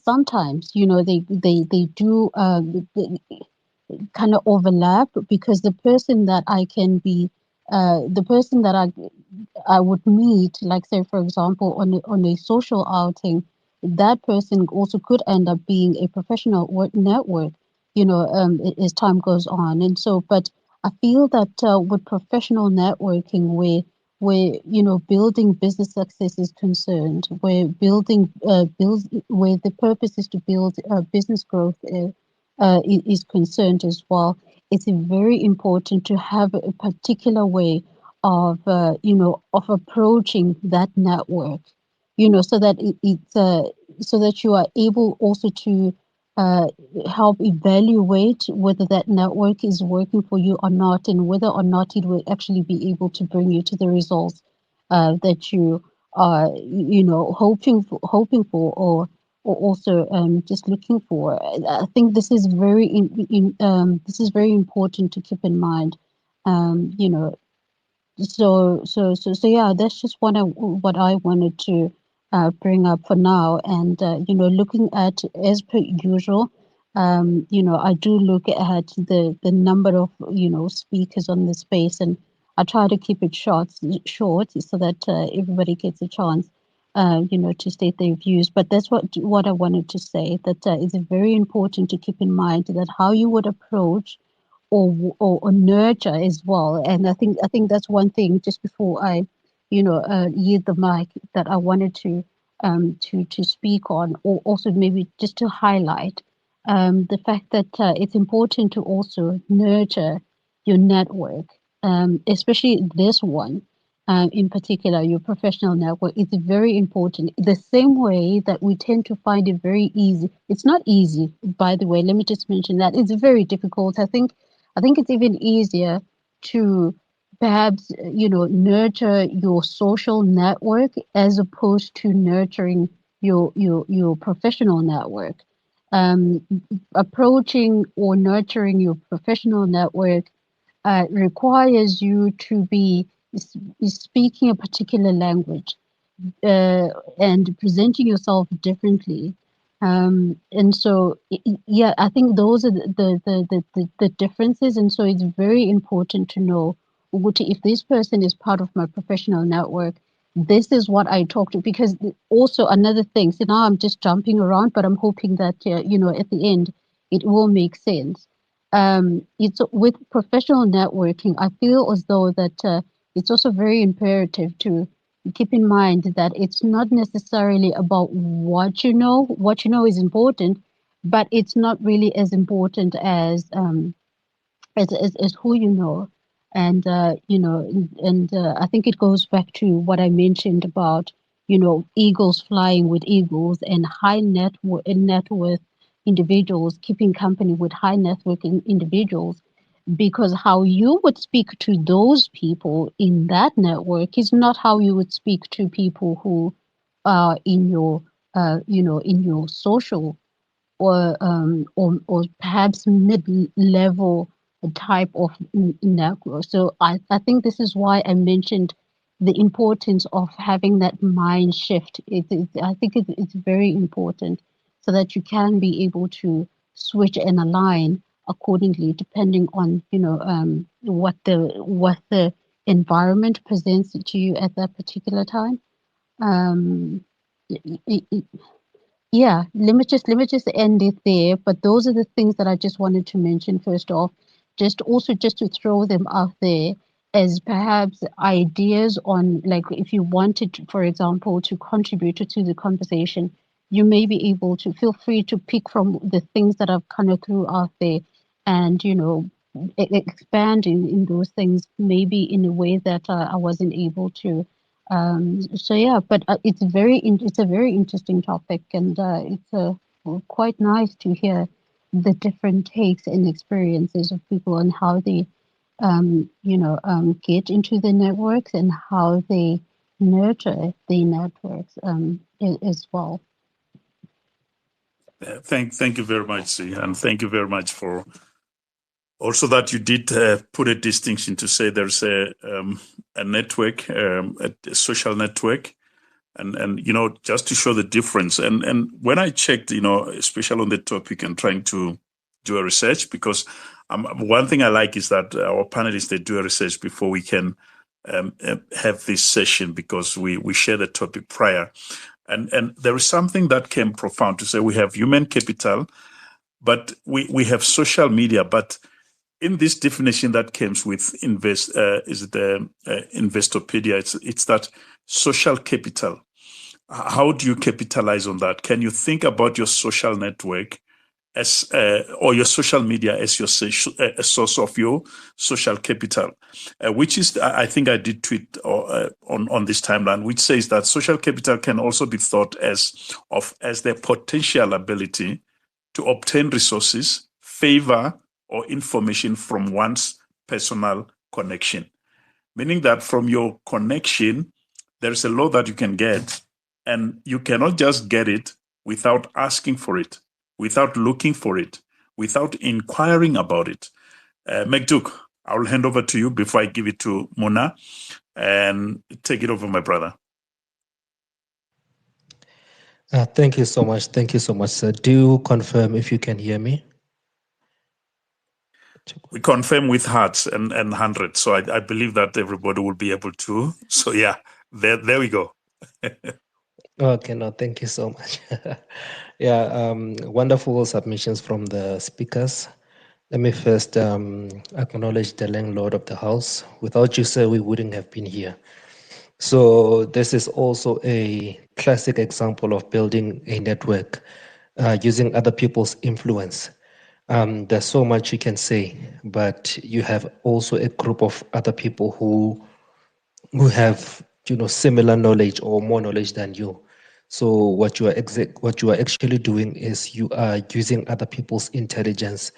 sometimes, they do kind of overlap, because the person that I would meet, like say for example on a social outing, that person also could end up being a professional network, as time goes on. And so, but I feel that with professional networking, where building business success is concerned, where where the purpose is to build business growth is concerned as well, it's very important to have a particular way of approaching that network, so that so that you are able also to uh, help evaluate whether that network is working for you or not, and whether or not it will actually be able to bring you to the results that you are, hoping for, or also just looking for. I think this is very this is very important to keep in mind, You know, so yeah, that's just what I wanted to bring up for now. And you know, looking at, as per usual, you know, I do look at the number of, you know, speakers on the space, and I try to keep it short so that everybody gets a chance, you know, to state their views. But that's what I wanted to say, that it's very important to keep in mind that how you would approach or nurture as well. And I think that's one thing. Just before I, you know, yield the mic, that I wanted to speak on, or also maybe just to highlight the fact that it's important to also nurture your network, especially this one. In particular, your professional network is very important. The same way that we tend to find it very easy. It's not easy, by the way. Let me just mention that it's very difficult. I think it's even easier to perhaps, you know, nurture your social network as opposed to nurturing your professional network. Um, Approaching or nurturing your professional network requires you to be speaking a particular language, uh, and presenting yourself differently. And so, yeah, I think those are the differences. And so it's very important to know, ukuthi, if this person is part of my professional network, this is what I talk to. Because also another thing, so now I'm just jumping around, but I'm hoping that, you know, at the end, it will make sense. It's with professional networking, I feel as though that it's also very imperative to keep in mind that it's not necessarily about what you know. What you know is important, but it's not really as important as who you know. And you know, and I think it goes back to what I mentioned about, you know, eagles flying with eagles, and net worth individuals keeping company with high net worth individuals, because how you would speak to those people in that network is not how you would speak to people who are in your you know, in your social or perhaps mid-level type of network. So I think this is why I mentioned the importance of having that mind shift. I think it's very important, so that you can be able to switch and align accordingly, depending on, you know, what the environment presents to you at that particular time. Um, yeah, let me just end it there. But those are the things that I just wanted to mention first off. Just to throw them out there as perhaps ideas on, like, if you wanted to, for example, to contribute to the conversation, you may be able to feel free to pick from the things that I've kind of threw out there, and, you know, expand in those things, maybe in a way that I wasn't able to. So yeah, but it's a very interesting topic, and it's quite nice to hear the different takes and experiences of people and how they, you know, get into the networks and how they nurture the networks as well. Thank you very much, Sue, and thank you very much for also that you did put a distinction to say there's a network, a social network, and you know, just to show the difference. And when I checked, you know, especially on the topic and trying to do a research, because one thing I like is that our panelists, they do a research before we can have this session, because we share the topic prior. And there is something that came profound to say we have human capital, but we have social media. But in this definition that comes with Investopedia, it's that social capital. How do you capitalize on that? Can you think about your social network as or your social media as your a source of your social capital, which is, I think I did tweet on this timeline, which says that social capital can also be thought as the potential ability to obtain resources, favor, or information from one's personal connection. Meaning that from your connection, there is a lot that you can get, and you cannot just get it without asking for it, without looking for it, without inquiring about it. McDuke, I'll hand over to you before I give it to Mona, and take it over, my brother. Thank you so much. Thank you so much, sir. Do confirm if you can hear me. We confirm with hearts and hundreds, so I believe that everybody will be able to. So yeah, there we go. Okay, no, thank you so much. Yeah, wonderful submissions from the speakers. Let me first acknowledge the landlord of the house. Without you, sir, we wouldn't have been here. So this is also a classic example of building a network using other people's influence. There's so much you can say, but you have also a group of other people who have similar knowledge or more knowledge than you. So what you are actually doing is you are using other people's intelligence,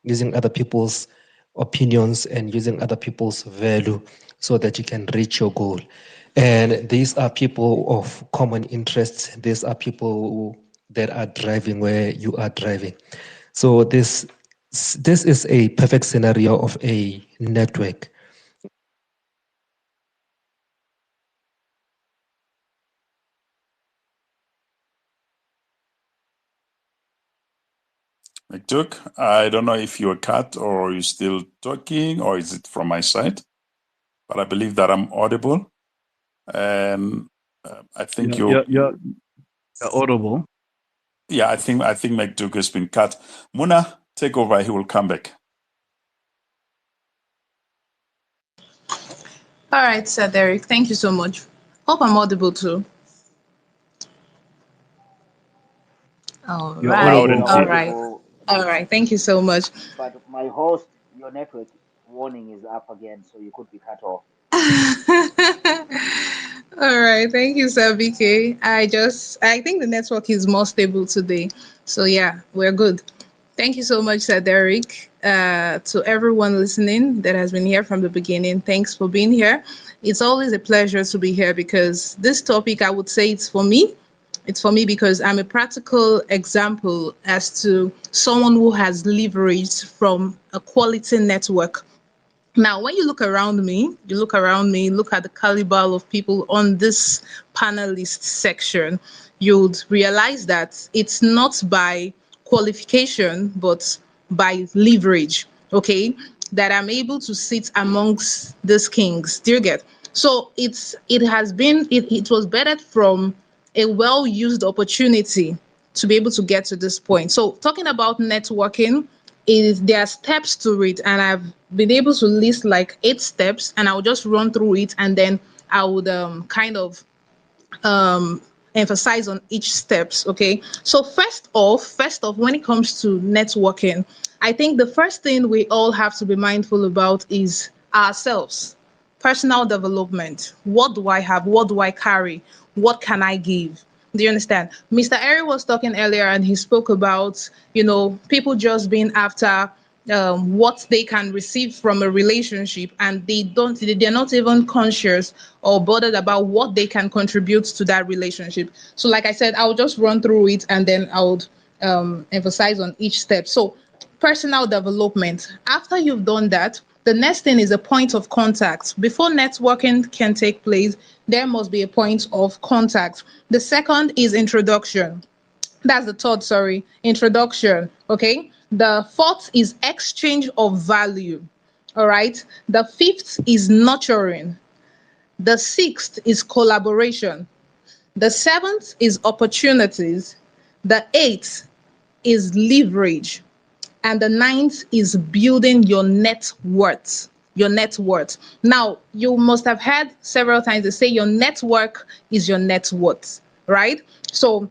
using other people's opinions, and using other people's value so that you can reach your goal. And these are people of common interests. These are people that are driving where you are driving. So this is a perfect scenario of a network. McDuke, I don't know if you're cut or you're still talking, or is it from my side? But I believe that I'm audible, and I think you're audible. Yeah, I think McDuke has been cut. Muna, take over. He will come back. All right, Sir Derek. Thank you so much. Hope I'm audible too. All You're right. Loud audible. and You're All clear. right. audible, All right. Thank you so much. but my host, your network warning is up again, so you could be cut off. All right. Thank you, Sir BK. I think the network is more stable today. So yeah, we're good. Thank you so much, Sir Derek. To everyone listening that has been here from the beginning, thanks for being here. It's always a pleasure to be here because this topic, I would say it's for me. It's for me because I'm a practical example as to someone who has leveraged from a quality network. Now, when look at the caliber of people on this panelist section, you'd realize that it's not by qualification, but by leverage, okay? That I'm able to sit amongst these kings. Do you get? So it was bettered from a well-used opportunity to be able to get to this point. So talking about networking, is there are steps to it, and I've been able to list like 8 steps, and I'll just run through it, and then I would kind of emphasize on each steps. Okay, so first off, when it comes to networking, I think the first thing we all have to be mindful about is ourselves. Personal development. What do I have? What do I carry? What can I give? Do you understand? Mr. Ari was talking earlier and he spoke about, people just being after what they can receive from a relationship, and they're not even conscious or bothered about what they can contribute to that relationship. So like I said, I'll just run through it and then I would emphasize on each step. So personal development. After you've done that, the next thing is a point of contact. Before networking can take place, there must be a point of contact. The second is introduction. That's the third, sorry, introduction. Okay. The fourth is exchange of value. All right. The fifth is nurturing. The sixth is collaboration. The seventh is opportunities. The eighth is leverage. And the ninth is building your net worth. Your net worth. Now, you must have heard several times they say your network is your net worth, right? So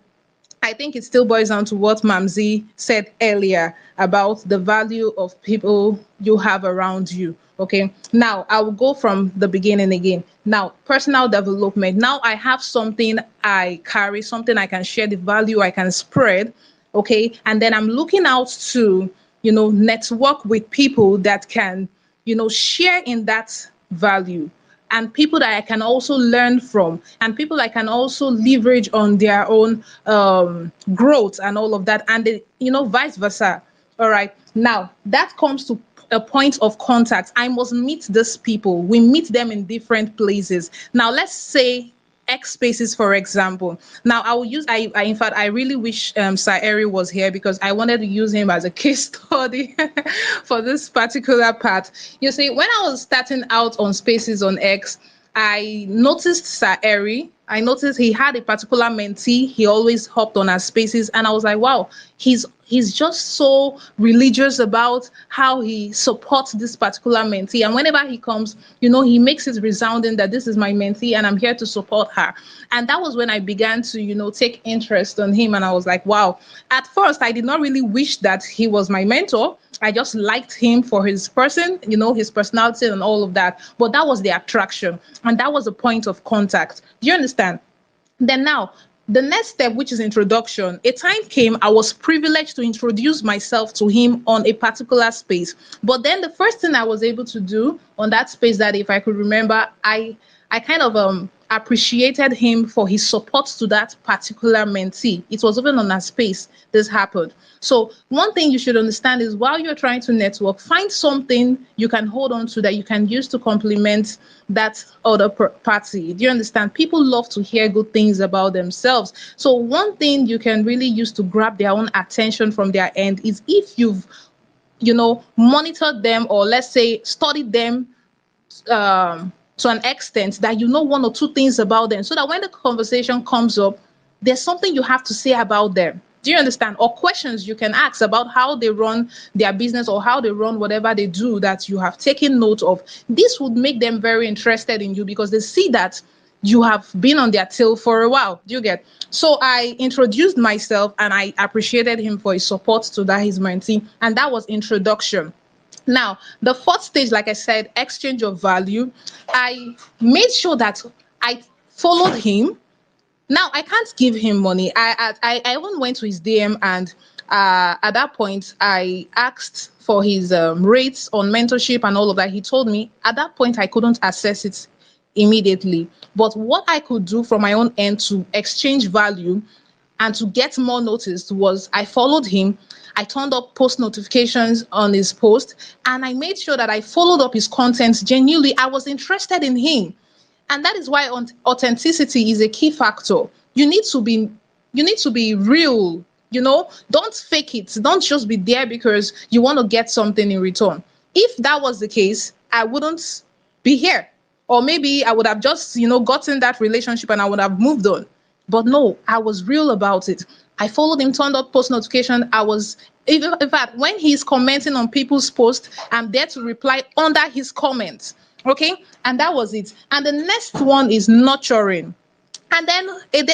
I think it still boils down to what Mamzi said earlier about the value of people you have around you. Okay. Now I will go from the beginning again. Now, personal development. Now I have something I carry, something I can share, the value I can spread. Okay. And then I'm looking out to, network with people that can, share in that value, and people that I can also learn from, and people I can also leverage on their own growth and all of that, and vice versa. All right. Now that comes to a point of contact. I must meet these people. We meet them in different places. Now, let's say X spaces, for example. Now, I will use, in fact, I really wish Sir Eri was here because I wanted to use him as a case study for this particular part. You see, when I was starting out on spaces on X, I noticed Sir Eri. I noticed he had a particular mentee. He always hopped on our spaces, and I was like, wow, he's just so religious about how he supports this particular mentee. And whenever he comes, he makes it resounding that this is my mentee and I'm here to support her. And that was when I began to, take interest on him. And I was like, wow. At first, I did not really wish that he was my mentor. I just liked him for his person, his personality and all of that. But that was the attraction. And that was a point of contact. Do you understand? Then now, the next step, which is introduction, a time came I was privileged to introduce myself to him on a particular space. But then the first thing I was able to do on that space, that if I could remember, I kind of appreciated him for his support to that particular mentee. It was even on that space this happened. So one thing you should understand is while you're trying to network, find something you can hold on to that you can use to complement that other party. Do you understand? People love to hear good things about themselves. So one thing you can really use to grab their own attention from their end is if you've, monitored them, or let's say studied them to an extent that one or two things about them, so that when the conversation comes up, there's something you have to say about them. Do you understand? Or questions you can ask about how they run their business or how they run whatever they do that you have taken note of. This would make them very interested in you because they see that you have been on their tail for a while. Do you get? So I introduced myself and I appreciated him for his support to that his mentee, and that was introduction. Now, the fourth stage, like I said, exchange of value. I made sure that I followed him. Now, I can't give him money. I even went to his DM, and at that point, I asked for his rates on mentorship and all of that. He told me at that point I couldn't access it immediately. But what I could do from my own end to exchange value and to get more noticed was I followed him. I turned up post notifications on his post, and I made sure that I followed up his content genuinely. I was interested in him. And that is why authenticity is a key factor. You need to be real. Don't fake it. Don't just be there because you want to get something in return. If that was the case, I wouldn't be here. Or maybe I would have just, gotten that relationship and I would have moved on. But no, I was real about it. I followed him, turned up post notification. I was, in fact, when he's commenting on people's posts, I'm there to reply under his comments. Okay. And that was it. And the next one is nurturing. And then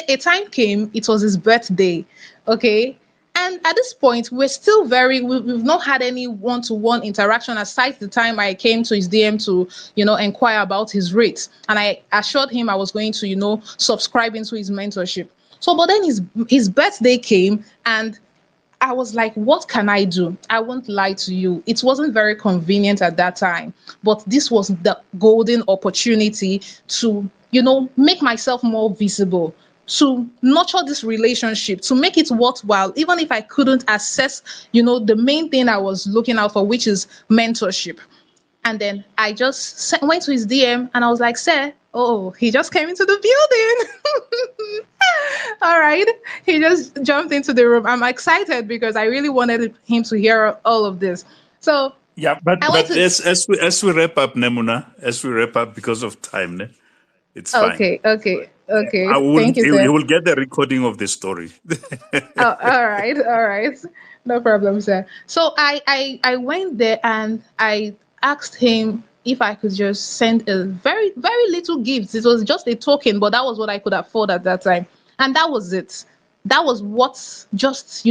a time came, it was his birthday. Okay. And at this point, we're still we've not had any one-to-one interaction aside the time I came to his DM to, inquire about his rates. And I assured him I was going to, subscribe into his mentorship. So, but then his birthday came, and I was like, what can I do? I won't lie to you. It wasn't very convenient at that time, but this was the golden opportunity to, make myself more visible, to nurture this relationship, to make it worthwhile, even if I couldn't access, the main thing I was looking out for, which is mentorship. And then I just went to his DM and I was like, sir, oh, he just came into the building. All right. He just jumped into the room. I'm excited because I really wanted him to hear all of this. So yeah, but as we wrap up, Nemuna, because of time, it's fine. Okay. Thank you, sir. You will get the recording of the story. All right. No problem, sir. So I went there and I asked him if I could just send a very, very little gift. It was just a token, but that was what I could afford at that time. And that was it. That was what just,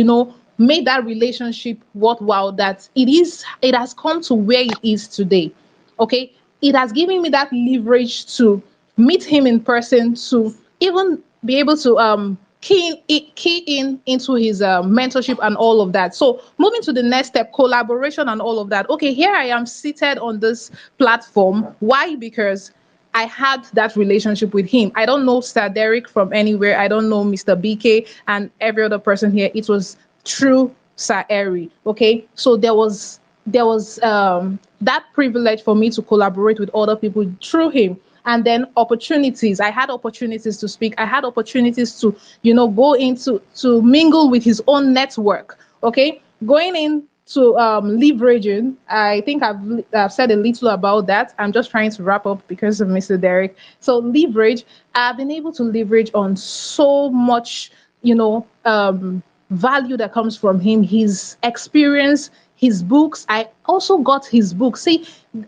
made that relationship worthwhile, that it has come to where it is today. Okay. It has given me that leverage to meet him in person, to even be able to key in into his mentorship and all of that. So moving to the next step, collaboration and all of that. Okay, here I am seated on this platform. Why? Because I had that relationship with him. I don't know Sir Derek from anywhere. I don't know Mr. BK and every other person here. It was through Sir Eri. Okay, so there was there was that privilege for me to collaborate with other people through him. And then opportunities, I had opportunities to speak, I had opportunities to, go into to mingle with his own network. Okay, going into leveraging, I think I've said a little about that. I'm just trying to wrap up because of Mr. Derek. So leverage, I've been able to leverage on so much, value that comes from him, his experience, his books. I also got his book. See,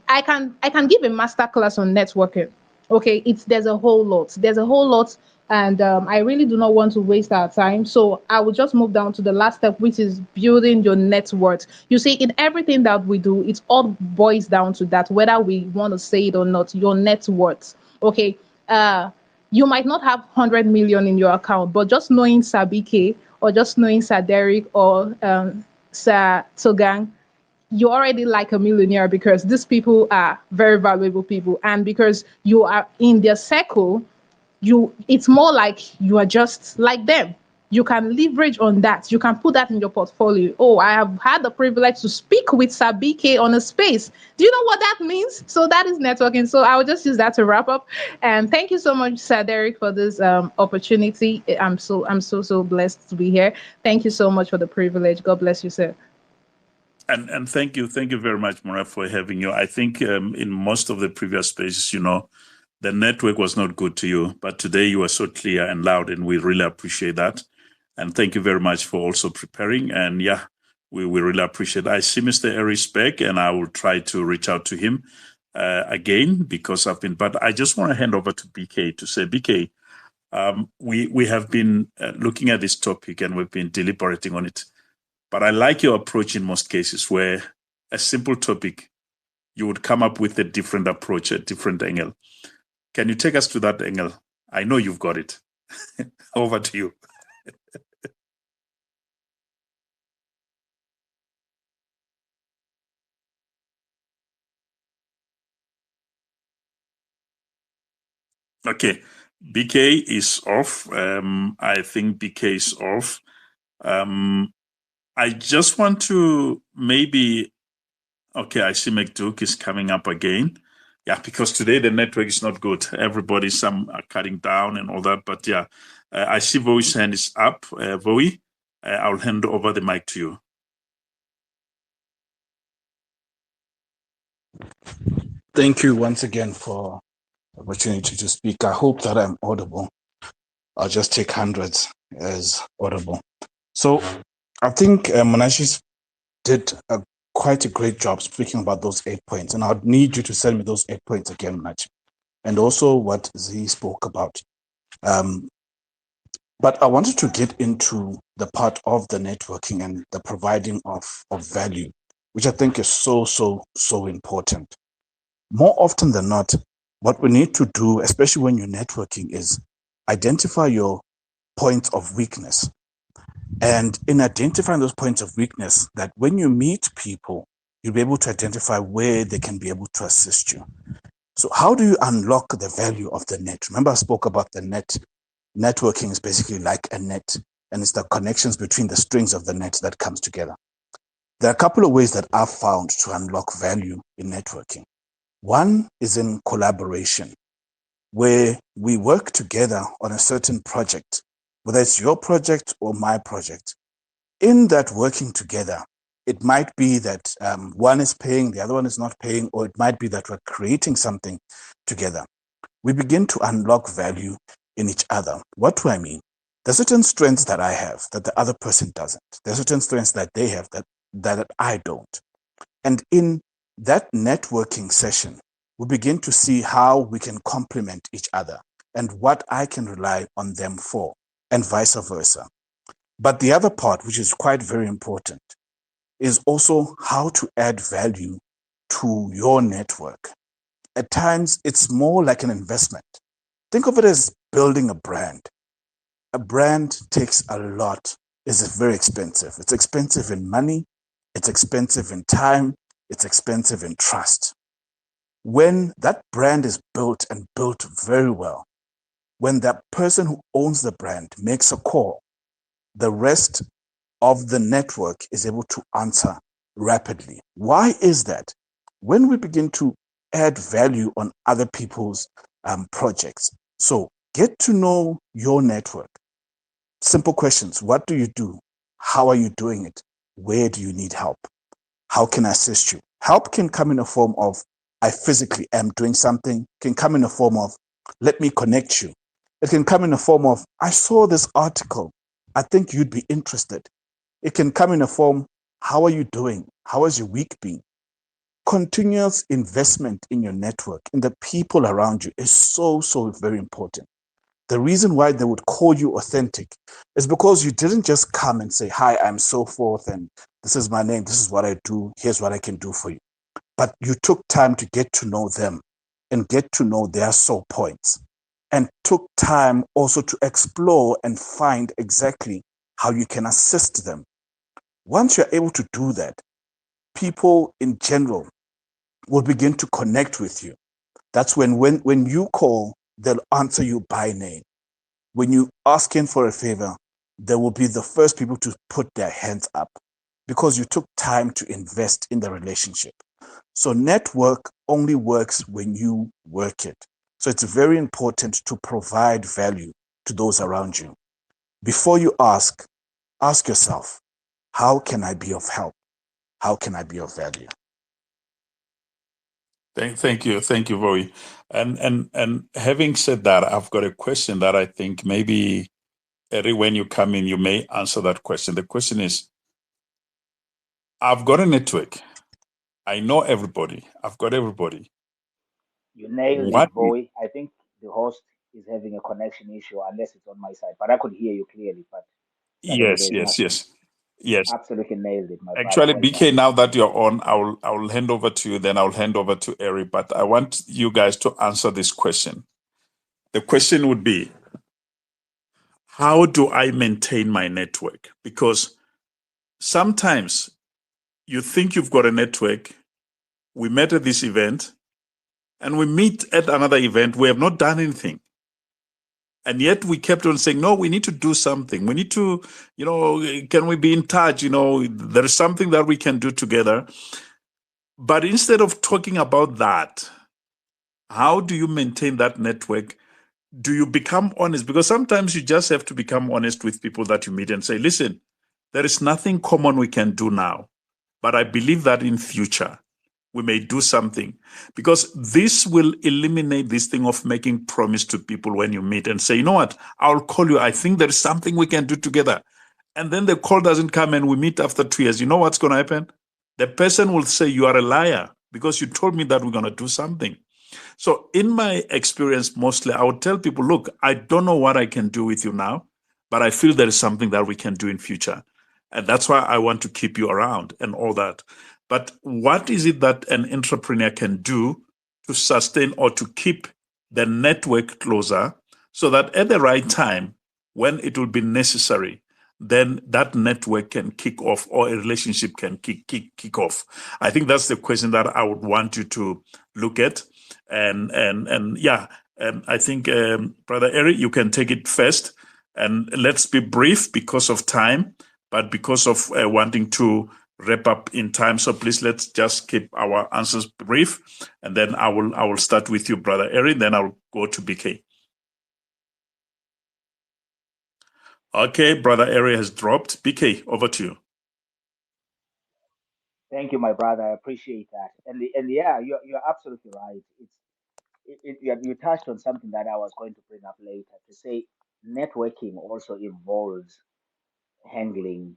I can give a master class on networking. Okay, there's a whole lot. There's a whole lot, and I really do not want to waste our time. So I will just move down to the last step, which is building your net worth. You see, in everything that we do, it all boils down to that, whether we want to say it or not, your net worth. Okay. You might not have 100 million in your account, but just knowing Sabike or just knowing Sir Derek or Sir Togang, you're already like a millionaire because these people are very valuable people. And because you are in their circle, it's more like you are just like them. You can leverage on that. You can put that in your portfolio. Oh, I have had the privilege to speak with Sabike on a space. Do you know what that means? So that is networking. So I will just use that to wrap up. And thank you so much, Sir Derek, for this opportunity. I'm so blessed to be here. Thank you so much for the privilege. God bless you, sir. And thank you very much, Mora, for having you. I think in most of the previous spaces, the network was not good to you, but today you are so clear and loud, and we really appreciate that. And thank you very much for also preparing. And yeah, we really appreciate it. I see Mr. Aries back, and I will try to reach out to him again because but I just want to hand over to BK to say, BK, we have been looking at this topic and we've been deliberating on it. But I like your approach in most cases where a simple topic, you would come up with a different approach, a different angle. Can you take us to that angle? I know you've got it. Over to you. Okay, BK is off. I think BK is off. I just want to maybe, okay, I see McDuke is coming up again. Yeah, because today the network is not good. Everybody, some are cutting down and all that. But yeah, I see Voi's hand is up. Voi, I'll hand over the mic to you. Thank you once again for the opportunity to speak. I hope that I'm audible. I'll just take hundreds as audible. So I think Monashis did quite a great job speaking about those 8 points. And I'd need you to send me those 8 points again, Monashi. And also what Z spoke about. But I wanted to get into the part of the networking and the providing of value, which I think is so important. More often than not, what we need to do, especially when you're networking, is identify your points of weakness. And in identifying those points of weakness, that when you meet people, you'll be able to identify where they can be able to assist you. So how do you unlock the value of the net? Remember, I spoke about the net. Networking is basically like a net, and it's the connections between the strings of the net that comes together. There are a couple of ways that I've found to unlock value in networking. One is in collaboration, where we work together on a certain project, whether it's your project or my project. In that working together, it might be that one is paying, the other one is not paying, or it might be that we're creating something together. We begin to unlock value in each other. What do I mean? There's certain strengths that I have that the other person doesn't. There's certain strengths that they have that I don't. And in that networking session, we begin to see how we can complement each other and what I can rely on them for, and vice versa. But the other part, which is quite very important, is also how to add value to your network. At times, it's more like an investment. Think of it as building a brand. A brand takes a lot. It's very expensive. It's expensive in money. It's expensive in time. It's expensive in trust. When that brand is built and built very well, when that person who owns the brand makes a call, the rest of the network is able to answer rapidly. Why is that? When we begin to add value on other people's projects, so get to know your network. Simple questions. What do you do? How are you doing it? Where do you need help? How can I assist you? Help can come in a form of I physically am doing something, can come in a form of let me connect you. It can come in a form of I saw this article. I think you'd be interested. It can come in a form, how are you doing? How has your week been? Continuous investment in your network, in the people around you is so, so very important. The reason why they would call you authentic is because you didn't just come and say, hi, I'm so forth, and this is my name, this is what I do, here's what I can do for you. But you took time to get to know them and get to know their sore points, and took time also to explore and find exactly how you can assist them. Once you're able to do that, people in general will begin to connect with you. That's when you call, they'll answer you by name. When you ask in for a favor, they will be the first people to put their hands up because you took time to invest in the relationship. So network only works when you work it. So it's very important to provide value to those around you. Before you ask yourself, how can I be of help? How can I be of value? Thank you, Voi. And having said that, I've got a question that I think maybe Eri, when you come in, you may answer that question. The question is, I've got a network. I know everybody. I've got everybody. You nailed What? it, boy. I think the host is having a connection issue, unless it's on my side. But I could hear you clearly. But certainly, Yes, there's yes, nothing. yes, yes. Absolutely nailed it, my brother. Actually, Well done. BK, now that you're on, I'll hand over to you. Then I'll hand over to Eri. But I want you guys to answer this question. The question would be, how do I maintain my network? Because sometimes you think you've got a network. We met at this event, and we meet at another event. We have not done anything. And yet we kept on saying, no, we need to do something. We need to, can we be in touch? There is something that we can do together. But instead of talking about that, how do you maintain that network? Do you become honest? Because sometimes you just have to become honest with people that you meet and say, listen, there is nothing common we can do now. But I believe that in future, we may do something, because this will eliminate this thing of making promise to people when you meet and say, you know what, I'll call you. I think there is something we can do together. And then the call doesn't come and we meet after 2 years. You know what's going to happen? The person will say, you are a liar because you told me that we're going to do something. So in my experience, mostly I would tell people, look, I don't know what I can do with you now, but I feel there is something that we can do in future. And that's why I want to keep you around and all that. But what is it that an entrepreneur can do to sustain or to keep the network closer so that at the right time, when it will be necessary, then that network can kick off or a relationship can kick off? I think that's the question that I would want you to look at. And yeah, I think, Brother Eric, you can take it first. And let's be brief because of time, but because of wanting to wrap up in time. So please, let's just keep our answers brief. And then I will start with you, Brother Eric, then I'll go to BK. Okay, Brother Eric has dropped. BK, over to you. Thank you, my brother. I appreciate that. And yeah, you're absolutely right. You touched on something that I was going to bring up later to say networking also involves handling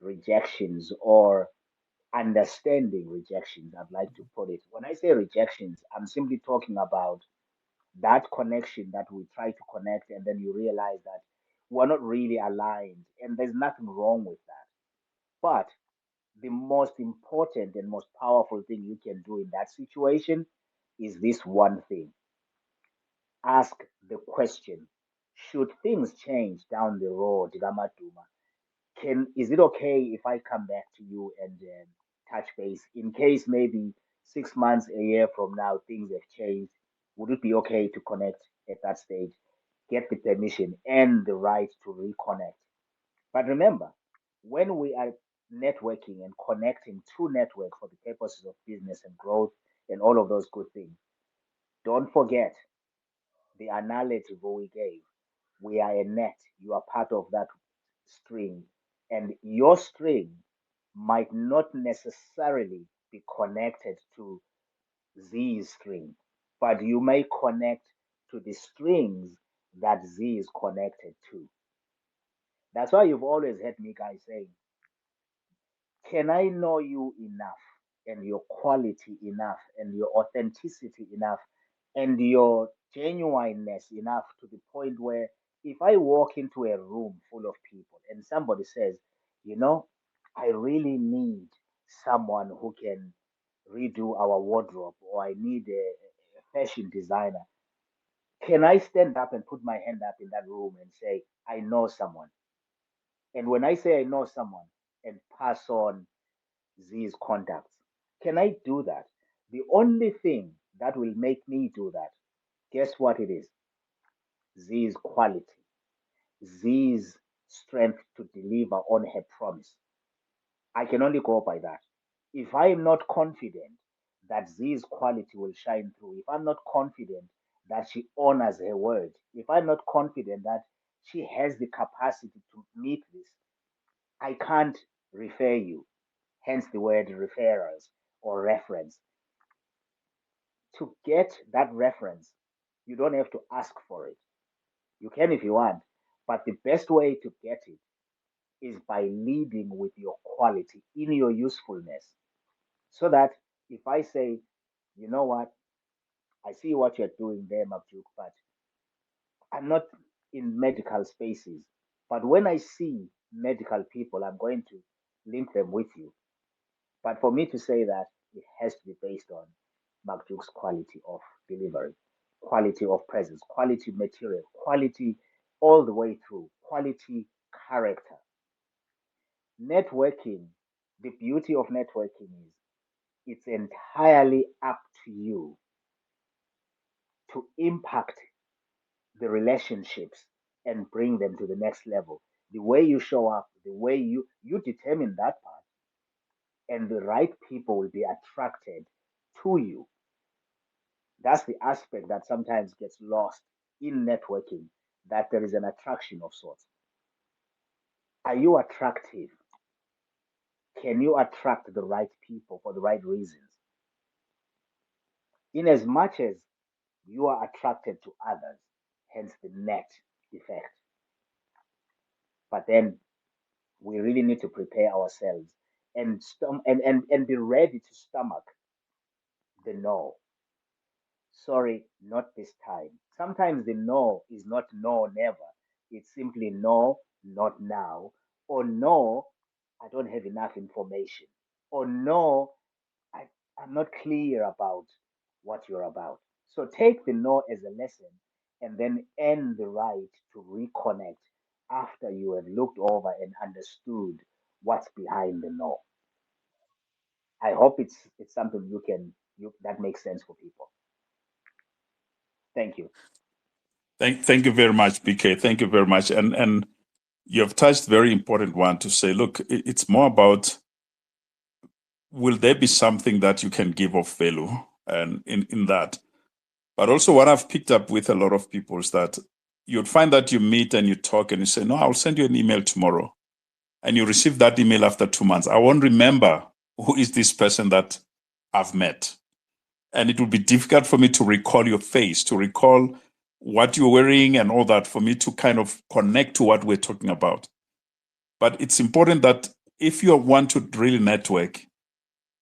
rejections or understanding rejections. I'd like to put it. When I say rejections, I'm simply talking about that connection that we try to connect, and then you realize that we're not really aligned, and there's nothing wrong with that. But the most important and most powerful thing you can do in that situation is this one thing: ask the question, should things change down the road, Ramaduma, is it okay if I come back to you and touch base in case maybe 6 months, a year from now, things have changed? Would it be okay to connect at that stage? Get the permission and the right to reconnect. But remember, when we are networking and connecting to network for the purposes of business and growth and all of those good things. Don't forget the analogy we gave. We are a net. You are part of that string, and your string might not necessarily be connected to Z's string, but you may connect to the strings that Z is connected to. That's why you've always heard me guys saying, can I know you enough and your quality enough and your authenticity enough and your genuineness enough to the point where if I walk into a room full of people and somebody says, you know, I really need someone who can redo our wardrobe or I need a fashion designer, can I stand up and put my hand up in that room and say, I know someone? And when I say I know someone and pass on Z's contacts. Can I do that? The only thing that will make me do that, guess what it is? Z's quality, Z's strength to deliver on her promise. I can only go by that. If I am not confident that Z's quality will shine through, if I'm not confident that she honors her word, if I'm not confident that she has the capacity to meet this, I can't refer you. Hence the word referrals or reference. To get that reference, you don't have to ask for it. You can if you want, but the best way to get it is by leading with your quality in your usefulness. So that if I say, you know what, I see what you're doing there, Mabjuk, but I'm not in medical spaces. But when I see medical people, I'm going to link them with you. But for me to say that, it has to be based on Makjuk's quality of delivery, quality of presence, quality material, quality all the way through, quality character. Networking, the beauty of networking is it's entirely up to you to impact the relationships and bring them to the next level. The way you show up, the way you determine that part, and the right people will be attracted to you. That's the aspect that sometimes gets lost in networking, that there is an attraction of sorts. Are you attractive? Can you attract the right people for the right reasons? In as much as you are attracted to others, hence the net effect. But then we really need to prepare ourselves and be ready to stomach the no. Sorry, not this time. Sometimes the no is not no, never. It's simply no, not now. Or no, I don't have enough information. Or no, I, I'm not clear about what you're about. So take the no as a lesson and then earn the right to reconnect after you have looked over and understood what's behind the no. I hope it's something you that makes sense for people. Thank you. Thank you very much, BK. Thank you very much. And you have touched very important one to say, look, it's more about, will there be something that you can give of value and in that? But also what I've picked up with a lot of people is that you'd find that you meet and you talk and you say, no, I'll send you an email tomorrow. And you receive that email after 2 months. I won't remember who is this person that I've met. And it will be difficult for me to recall your face, to recall what you're wearing and all that, for me to kind of connect to what we're talking about. But it's important that if you want to really network,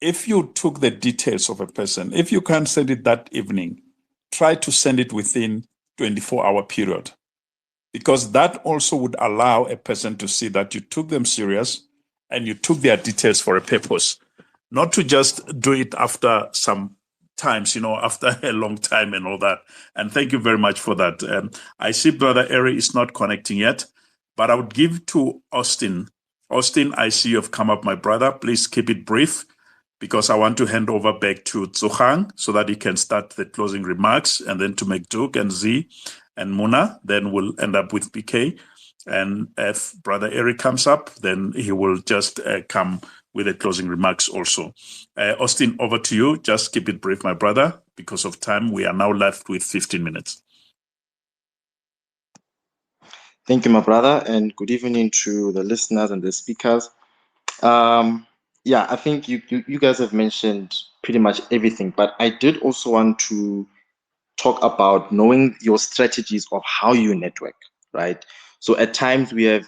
if you took the details of a person, if you can't send it that evening, try to send it within 24-hour period, because that also would allow a person to see that you took them serious and you took their details for a purpose, not to just do it after some times, after a long time and all that. And thank you very much for that. I see Brother Eri is not connecting yet, but I would give to Austin. Austin, I see you've come up, my brother. Please keep it brief, because I want to hand over back to Tsuhang so that he can start the closing remarks, and then to Mekduk and Z and Muna. Then we'll end up with BK. And if Brother Eric comes up, then he will just come with the closing remarks also. Austin, over to you. Just keep it brief, my brother. Because of time, we are now left with 15 minutes. Thank you, my brother, and good evening to the listeners and the speakers. Yeah, I think you guys have mentioned pretty much everything, but I did also want to talk about knowing your strategies of how you network, right? So at times we have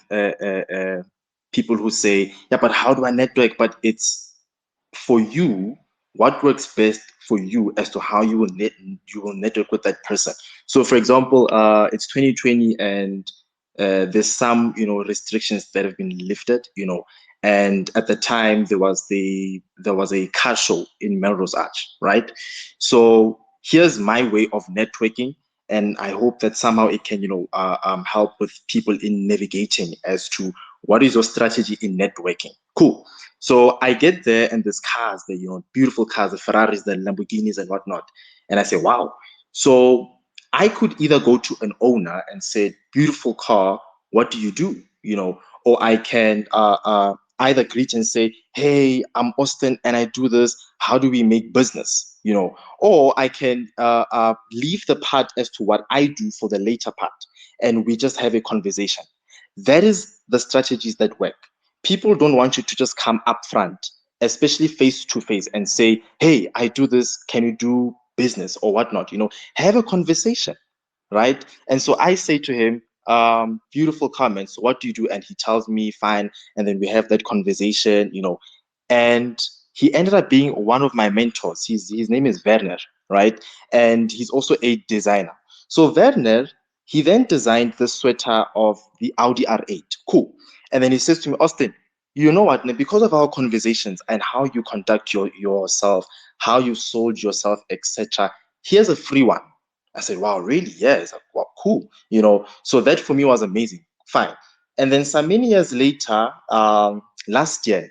people who say, yeah, but how do I network? But it's for you, what works best for you as to how you will network with that person. So for example, it's 2020 and there's some restrictions that have been lifted, and at the time there was a car show in Melrose Arch, right? So here's my way of networking, and I hope that somehow it can help with people in navigating as to what is your strategy in networking. Cool. So I get there and there's cars, the beautiful cars, the Ferraris, the Lamborghinis and whatnot. And I say, wow. So I could either go to an owner and say, beautiful car, what do you do? Or I can either greet and say, hey, I'm Austin and I do this. How do we make business? Or I can leave the part as to what I do for the later part and we just have a conversation. That is the strategies that work. People don't want you to just come up front, especially face to face, and say, hey, I do this, can you do business or whatnot? Have a conversation, right? And so I say to him, beautiful comments, what do you do? And he tells me, fine. And then we have that conversation, and he ended up being one of my mentors. His name is Werner, right? And he's also a designer. So Werner, he then designed the sweater of the Audi R8. Cool. And then he says to me, Austin, you know what? Because of our conversations and how you conduct yourself, how you sold yourself, etc., here's a free one. I said, wow, really? Yeah. It's like, wow, cool. So that for me was amazing. Fine. And then some many years later, last year,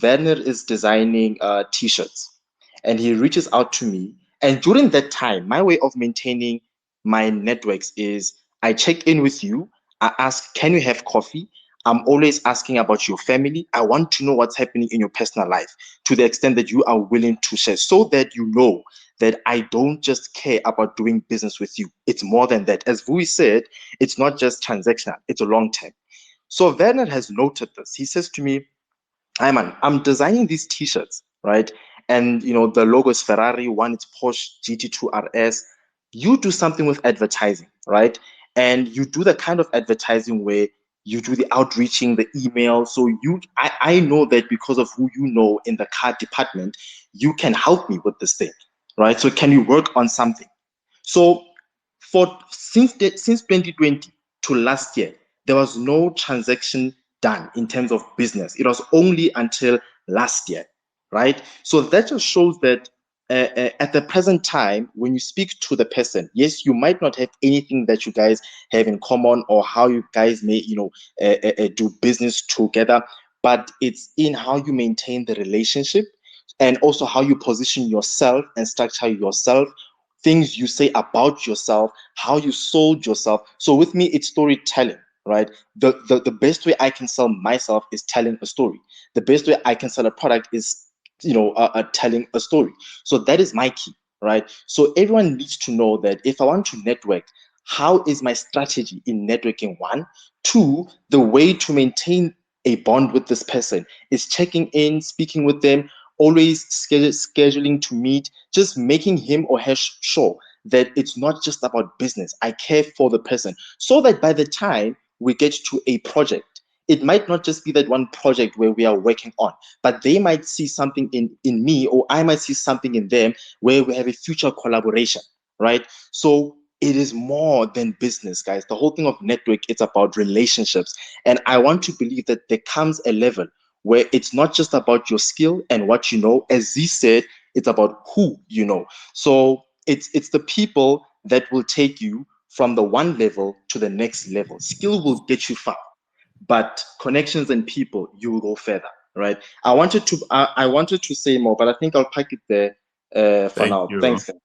Werner is designing t-shirts and he reaches out to me. And during that time, my way of maintaining my networks is I check in with you. I ask, can we have coffee? I'm always asking about your family. I want to know what's happening in your personal life to the extent that you are willing to share so that you know that I don't just care about doing business with you. It's more than that. As Vui said, it's not just transactional, it's a long term. So Werner has noted this. He says to me, hi man, I'm designing these t-shirts, right? And the logo is Ferrari, one is Porsche GT2 RS. You do something with advertising, right? And you do the kind of advertising where you do the outreaching, the email. So I know that because of who you know in the car department, you can help me with this thing, right? So can you work on something? So since 2020 to last year, there was no transaction done in terms of business. It was only until last year, right? So that just shows that at the present time, when you speak to the person, yes, you might not have anything that you guys have in common or how you guys may, do business together, but it's in how you maintain the relationship and also how you position yourself and structure yourself, things you say about yourself, how you sold yourself. So with me, it's storytelling, right? The best way I can sell myself is telling a story. The best way I can sell a product is, telling a story. So that is my key, right? So everyone needs to know that if I want to network, how is my strategy in networking? One, two, the way to maintain a bond with this person is checking in, speaking with them, always scheduling to meet, just making him or her sure that it's not just about business. I care for the person so that by the time we get to a project, it might not just be that one project where we are working on, but they might see something in me or I might see something in them where we have a future collaboration, right? So it is more than business, guys. The whole thing of network, it's about relationships. And I want to believe that there comes a level where it's not just about your skill and what you know. As Z said, it's about who you know. So it's the people that will take you from the one level to the next level. Skill will get you far, but connections and people, you will go further, right? I wanted to say more, but I think I'll pack it there for Thank now. you. Thanks, guys.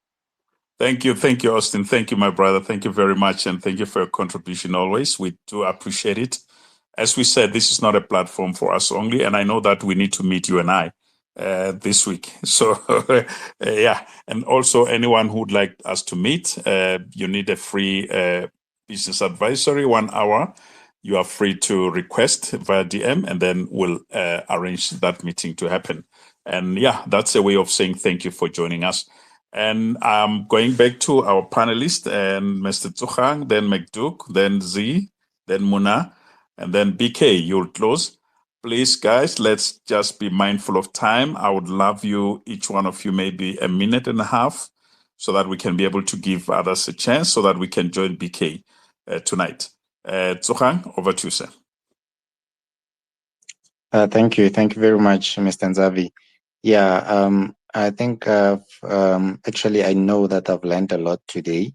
Thank you, Austin. Thank you, my brother. Thank you very much, and thank you for your contribution always. We do appreciate it. As we said, this is not a platform for us only, and I know that we need to meet you and I this week. So, yeah, and also anyone who would like us to meet, you need a free business advisory, 1 hour. You are free to request via DM, and then we'll arrange that meeting to happen. And yeah, that's a way of saying thank you for joining us. And I'm going back to our panelists, and Mr. Tsuhang, then McDuke, then Z, then Muna, and then BK, you'll close. Please, guys, let's just be mindful of time. I would love you, each one of you, maybe a minute and a half, so that we can be able to give others a chance, so that we can join BK tonight. Tsuhang, over to you, sir. Thank you. Thank you very much, Mr. Nzavi. Yeah, I think actually I know that I've learned a lot today.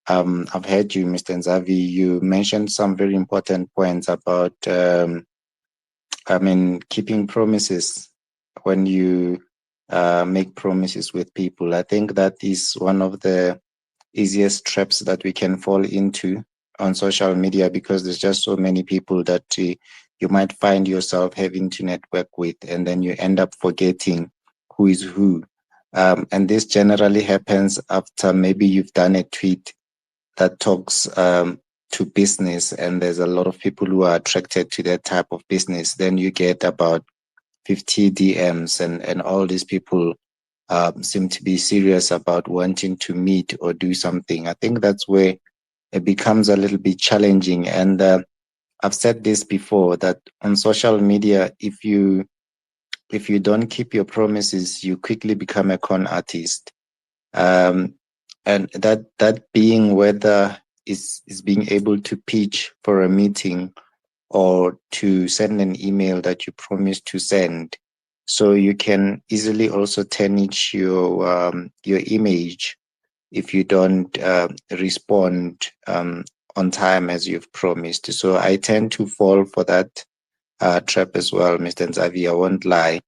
I've heard you, Mr. Nzavi. You mentioned some very important points about, keeping promises when you make promises with people. I think that is one of the easiest traps that we can fall into on social media, because there's just so many people that you might find yourself having to network with, and then you end up forgetting who is who. And this generally happens after maybe you've done a tweet that talks to business, and there's a lot of people who are attracted to that type of business. Then you get about 50 DMs, and all these people seem to be serious about wanting to meet or do something. I think that's where it becomes a little bit challenging. And I've said this before, that on social media, if you don't keep your promises, you quickly become a con artist. And that being whether is being able to pitch for a meeting or to send an email that you promised to send. So you can easily also tarnish your image if you don't respond on time as you've promised. So I tend to fall for that trap as well, Mr. Nzavi. I won't lie.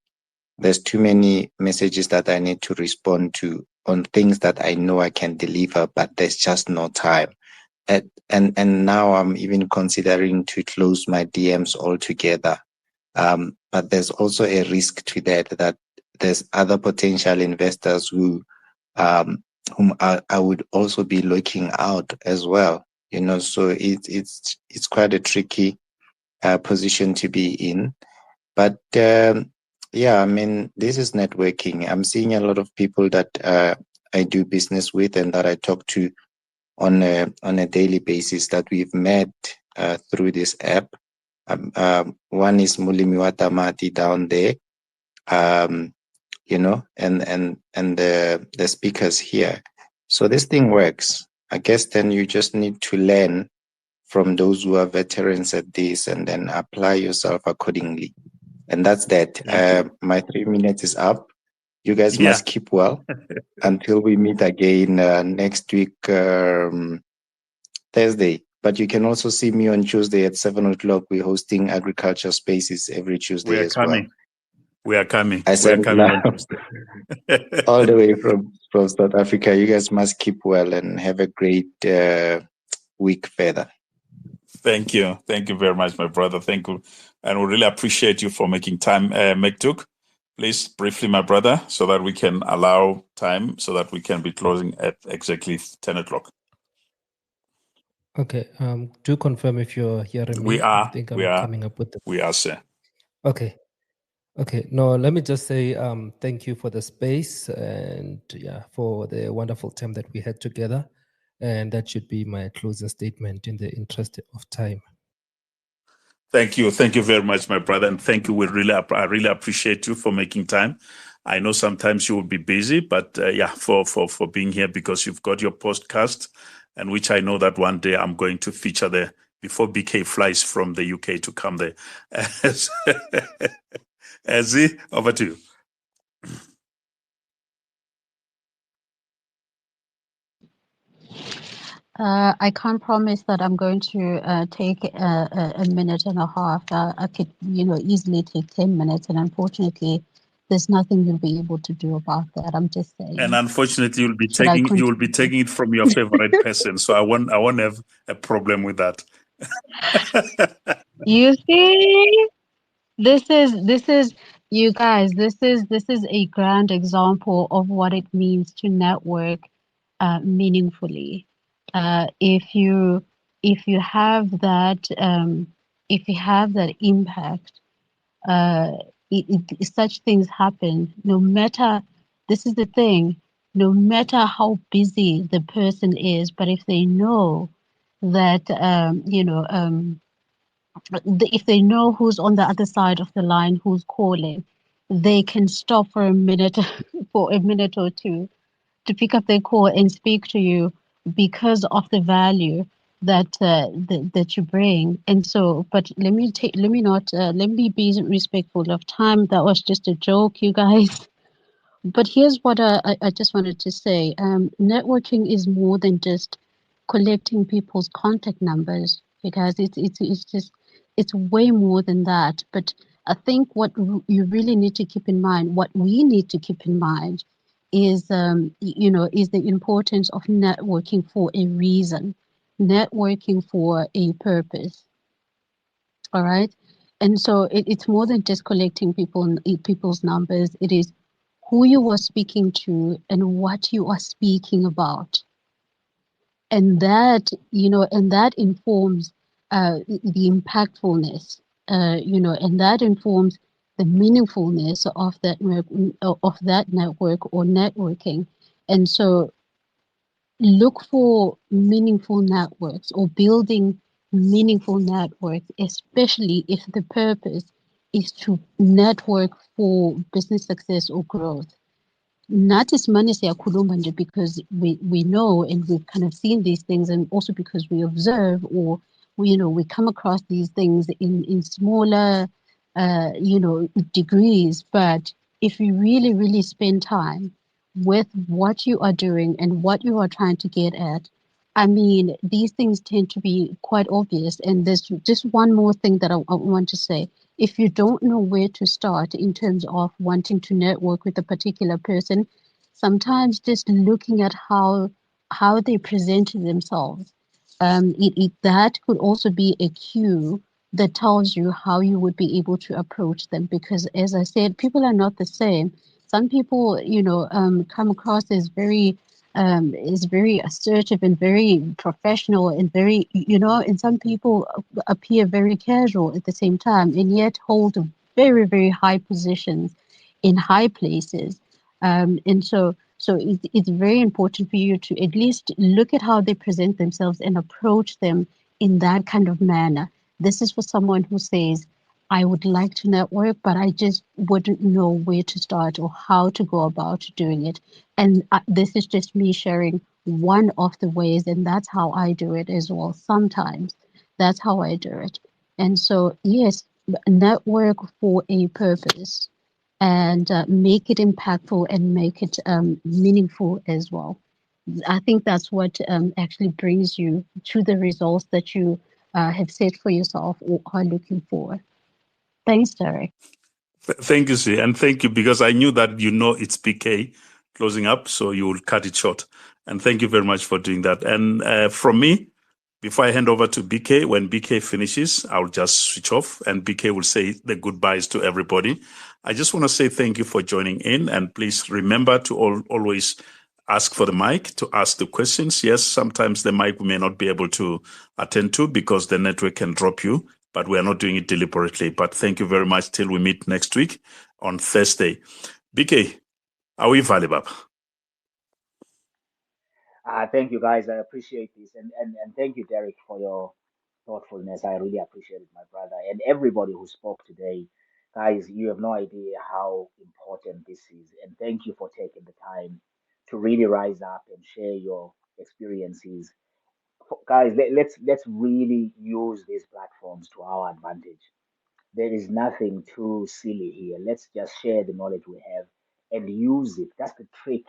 There's too many messages that I need to respond to on things that I know I can deliver, but there's just no time. And now I'm even considering to close my DMs altogether. But there's also a risk to that there's other potential investors whom I would also be looking out as well. So it's quite a tricky position to be in. But yeah, this is networking. I'm seeing a lot of people that I do business with and that I talk to on a daily basis that we've met through this app. One is Mulimi Watamati down there, and the speakers here. So this thing works. I guess then you just need to learn from those who are veterans at this, and then apply yourself accordingly. And that's that. My 3 minutes is up. You guys must keep well until we meet again next week, Thursday. But you can also see me on Tuesday at 7 o'clock. We're hosting agriculture spaces every Tuesday as well. We are coming. I said on Tuesday. All the way from South Africa. You guys must keep well and have a great week further. Thank you. Thank you very much, my brother. Thank you. And we really appreciate you for making time. Mektuk, please briefly, my brother, so that we can allow time so that we can be closing at exactly 10 o'clock. Okay. Do confirm if you're hearing me. We are. I think we I'm are. coming up with the... We are, sir. Okay. Okay. No, let me just say thank you for the space and for the wonderful time that we had together. And that should be my closing statement in the interest of time. Thank you. Thank you very much, my brother. And thank you. I really appreciate you for making time. I know sometimes you will be busy, but for being here, because you've got your podcast, and which I know that one day I'm going to feature there before BK flies from the UK to come there. Ezzy, over to you. I can't promise that I'm going to take a minute and a half. I could, easily take 10 minutes, and unfortunately, there's nothing you'll be able to do about that. I'm just saying. And unfortunately, you will be continue? taking it from your favorite person. So I won't have a problem with that. You see, this is you guys. This is a grand example of what it means to network meaningfully. If you have that impact, uh, such things happen. No matter, this is the thing, no matter how busy the person is, but if they know that if they know who's on the other side of the line, who's calling, they can stop for a minute, for a minute or two, to pick up their call and speak to you because of the value that you bring. And so, but let me be respectful of time. That was just a joke, you guys. But here's what I just wanted to say. Networking is more than just collecting people's contact numbers, because it's way more than that. But I think what you really need to keep in mind, what we need to keep in mind, is is the importance of networking for a reason, networking for a purpose. All right. And so it's more than just collecting people's numbers. It is who you are speaking to and what you are speaking about. And that informs the impactfulness, and that informs the meaningfulness of that network or networking. And so look for meaningful networks or building meaningful networks, especially if the purpose is to network for business success or growth. Not as money siyakhuluma nje because we know and we've kind of seen these things, and also because we observe, or we come across these things in smaller degrees. But if you really really spend time with what you are doing and what you are trying to get at, I mean, these things tend to be quite obvious. And there's just one more thing that I want to say. If you don't know where to start in terms of wanting to network with a particular person, sometimes just looking at how they present themselves, that could also be a cue that tells you how you would be able to approach them. Because, as I said, people are not the same. Some people, come across as very assertive and very professional and very, and some people appear very casual at the same time, and yet hold very, very high positions in high places. And so it's very important for you to at least look at how they present themselves and approach them in that kind of manner. This is for someone who says, I would like to network, but I just wouldn't know where to start or how to go about doing it. And this is just me sharing one of the ways, and that's how I do it as well. Sometimes that's how I do it. And so, yes, network for a purpose, and make it impactful and make it meaningful as well. I think that's what actually brings you to the results that you have set for yourself or are looking for. Thanks, Derek. Thank you, Sue, and thank you, because I knew that it's PK closing up, so you will cut it short. And thank you very much for doing that. And from me, before I hand over to BK, when BK finishes, I'll just switch off and BK will say the goodbyes to everybody. I just want to say thank you for joining in, and please remember to always ask for the mic to ask the questions. Yes, sometimes the mic we may not be able to attend to because the network can drop you, but we are not doing it deliberately. But thank you very much till we meet next week on Thursday. BK, are we valuable? Thank you, guys. I appreciate this, and thank you, Derek, for your thoughtfulness. I really appreciate it, my brother, and everybody who spoke today. Guys, you have no idea how important this is, and thank you for taking the time to really rise up and share your experiences. Guys, let's really use these platforms to our advantage. There is nothing too silly here. Let's just share the knowledge we have and use it. That's the trick.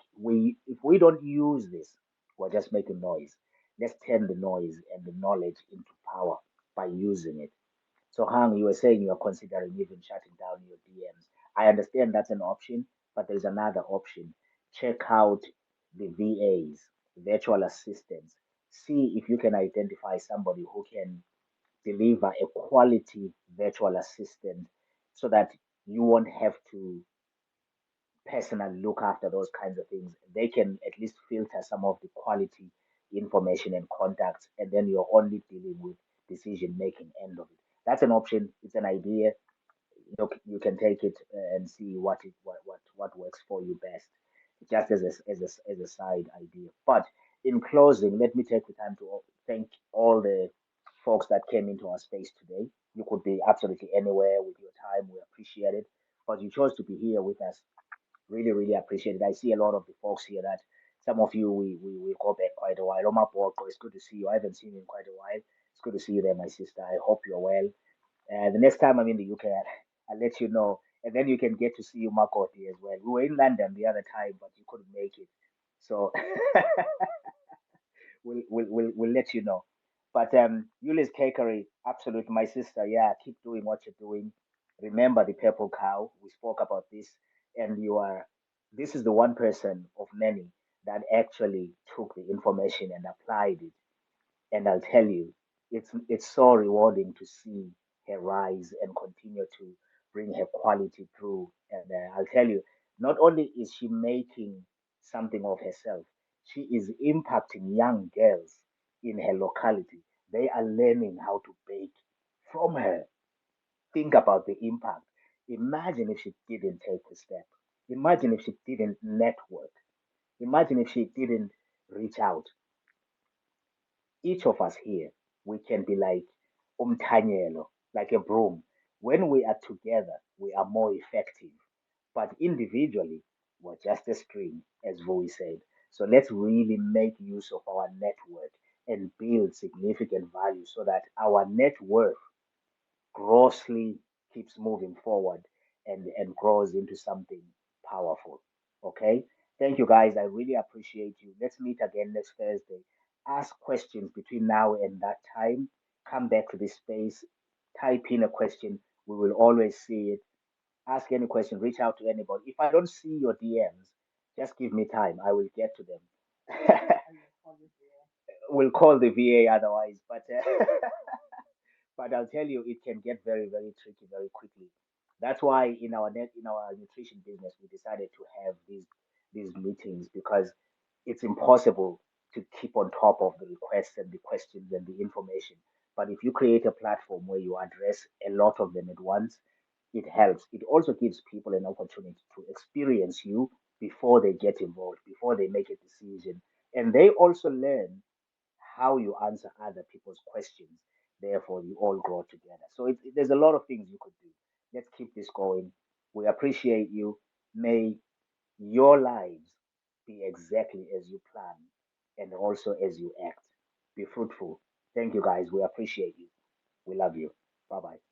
If we don't use this, we're just making noise. Let's turn the noise and the knowledge into power by using it. So, Hang, you were saying you are considering even shutting down your DMs. I understand that's an option, but there's another option. Check out the VAs, virtual assistants. See if you can identify somebody who can deliver a quality virtual assistant so that you won't have to personally look after those kinds of things. They can at least filter some of the quality information and contacts, and then you're only dealing with decision making end of it. That's an option. It's an idea. You can take it and see what works for you best, just as a side idea. But in closing, let me take the time to thank all the folks that came into our space today. You could be absolutely anywhere with your time. We appreciate it, but you chose to be here with us. Really, really appreciate it. I see a lot of the folks here that some of you we go back quite a while. Oma Boko, it's good to see you. I haven't seen you in quite a while. It's good to see you there, my sister. I hope you're well. The next time I'm in the UK, I'll let you know. And then you can get to see you, Makoti, as well. We were in London the other time, but you couldn't make it. So we'll let you know. But Yulis Kekery, absolutely, my sister. Yeah, keep doing what you're doing. Remember the purple cow. We spoke about this, and you are. This is the one person of many that actually took the information and applied it, and I'll tell you, it's so rewarding to see her rise and continue to bring her quality through. And I'll tell you, not only is she making something of herself, she is impacting young girls in her locality. They are learning how to bake from her. Think about the impact. Imagine if she didn't take the step. Imagine if she didn't network. Imagine if she didn't reach out. Each of us here, we can be like umthanyelo, like a broom. When we are together, we are more effective. But individually, we're just a string, as Vui said. So let's really make use of our network and build significant value so that our net worth grossly keeps moving forward and grows into something powerful. Okay. Thank you guys. I really appreciate you. Let's meet again next Thursday. Ask questions between now and that time. Come back to this space. Type in a question. We will always see it. Ask any question. Reach out to anybody. If I don't see your DMs, just give me time. I will get to them. We'll call the VA otherwise. But I'll tell you, it can get very, very tricky very quickly. That's why in our nutrition business, we decided to have these meetings because it's impossible to keep on top of the requests and the questions and the information. But if you create a platform where you address a lot of them at once, it helps. It also gives people an opportunity to experience you before they get involved, before they make a decision. And they also learn how you answer other people's questions. Therefore, you all grow together. So there's a lot of things you could do. Let's keep this going. We appreciate you. May your lives be exactly as you plan and also as you act. Be fruitful. Thank you, guys. We appreciate you. We love you. Bye bye.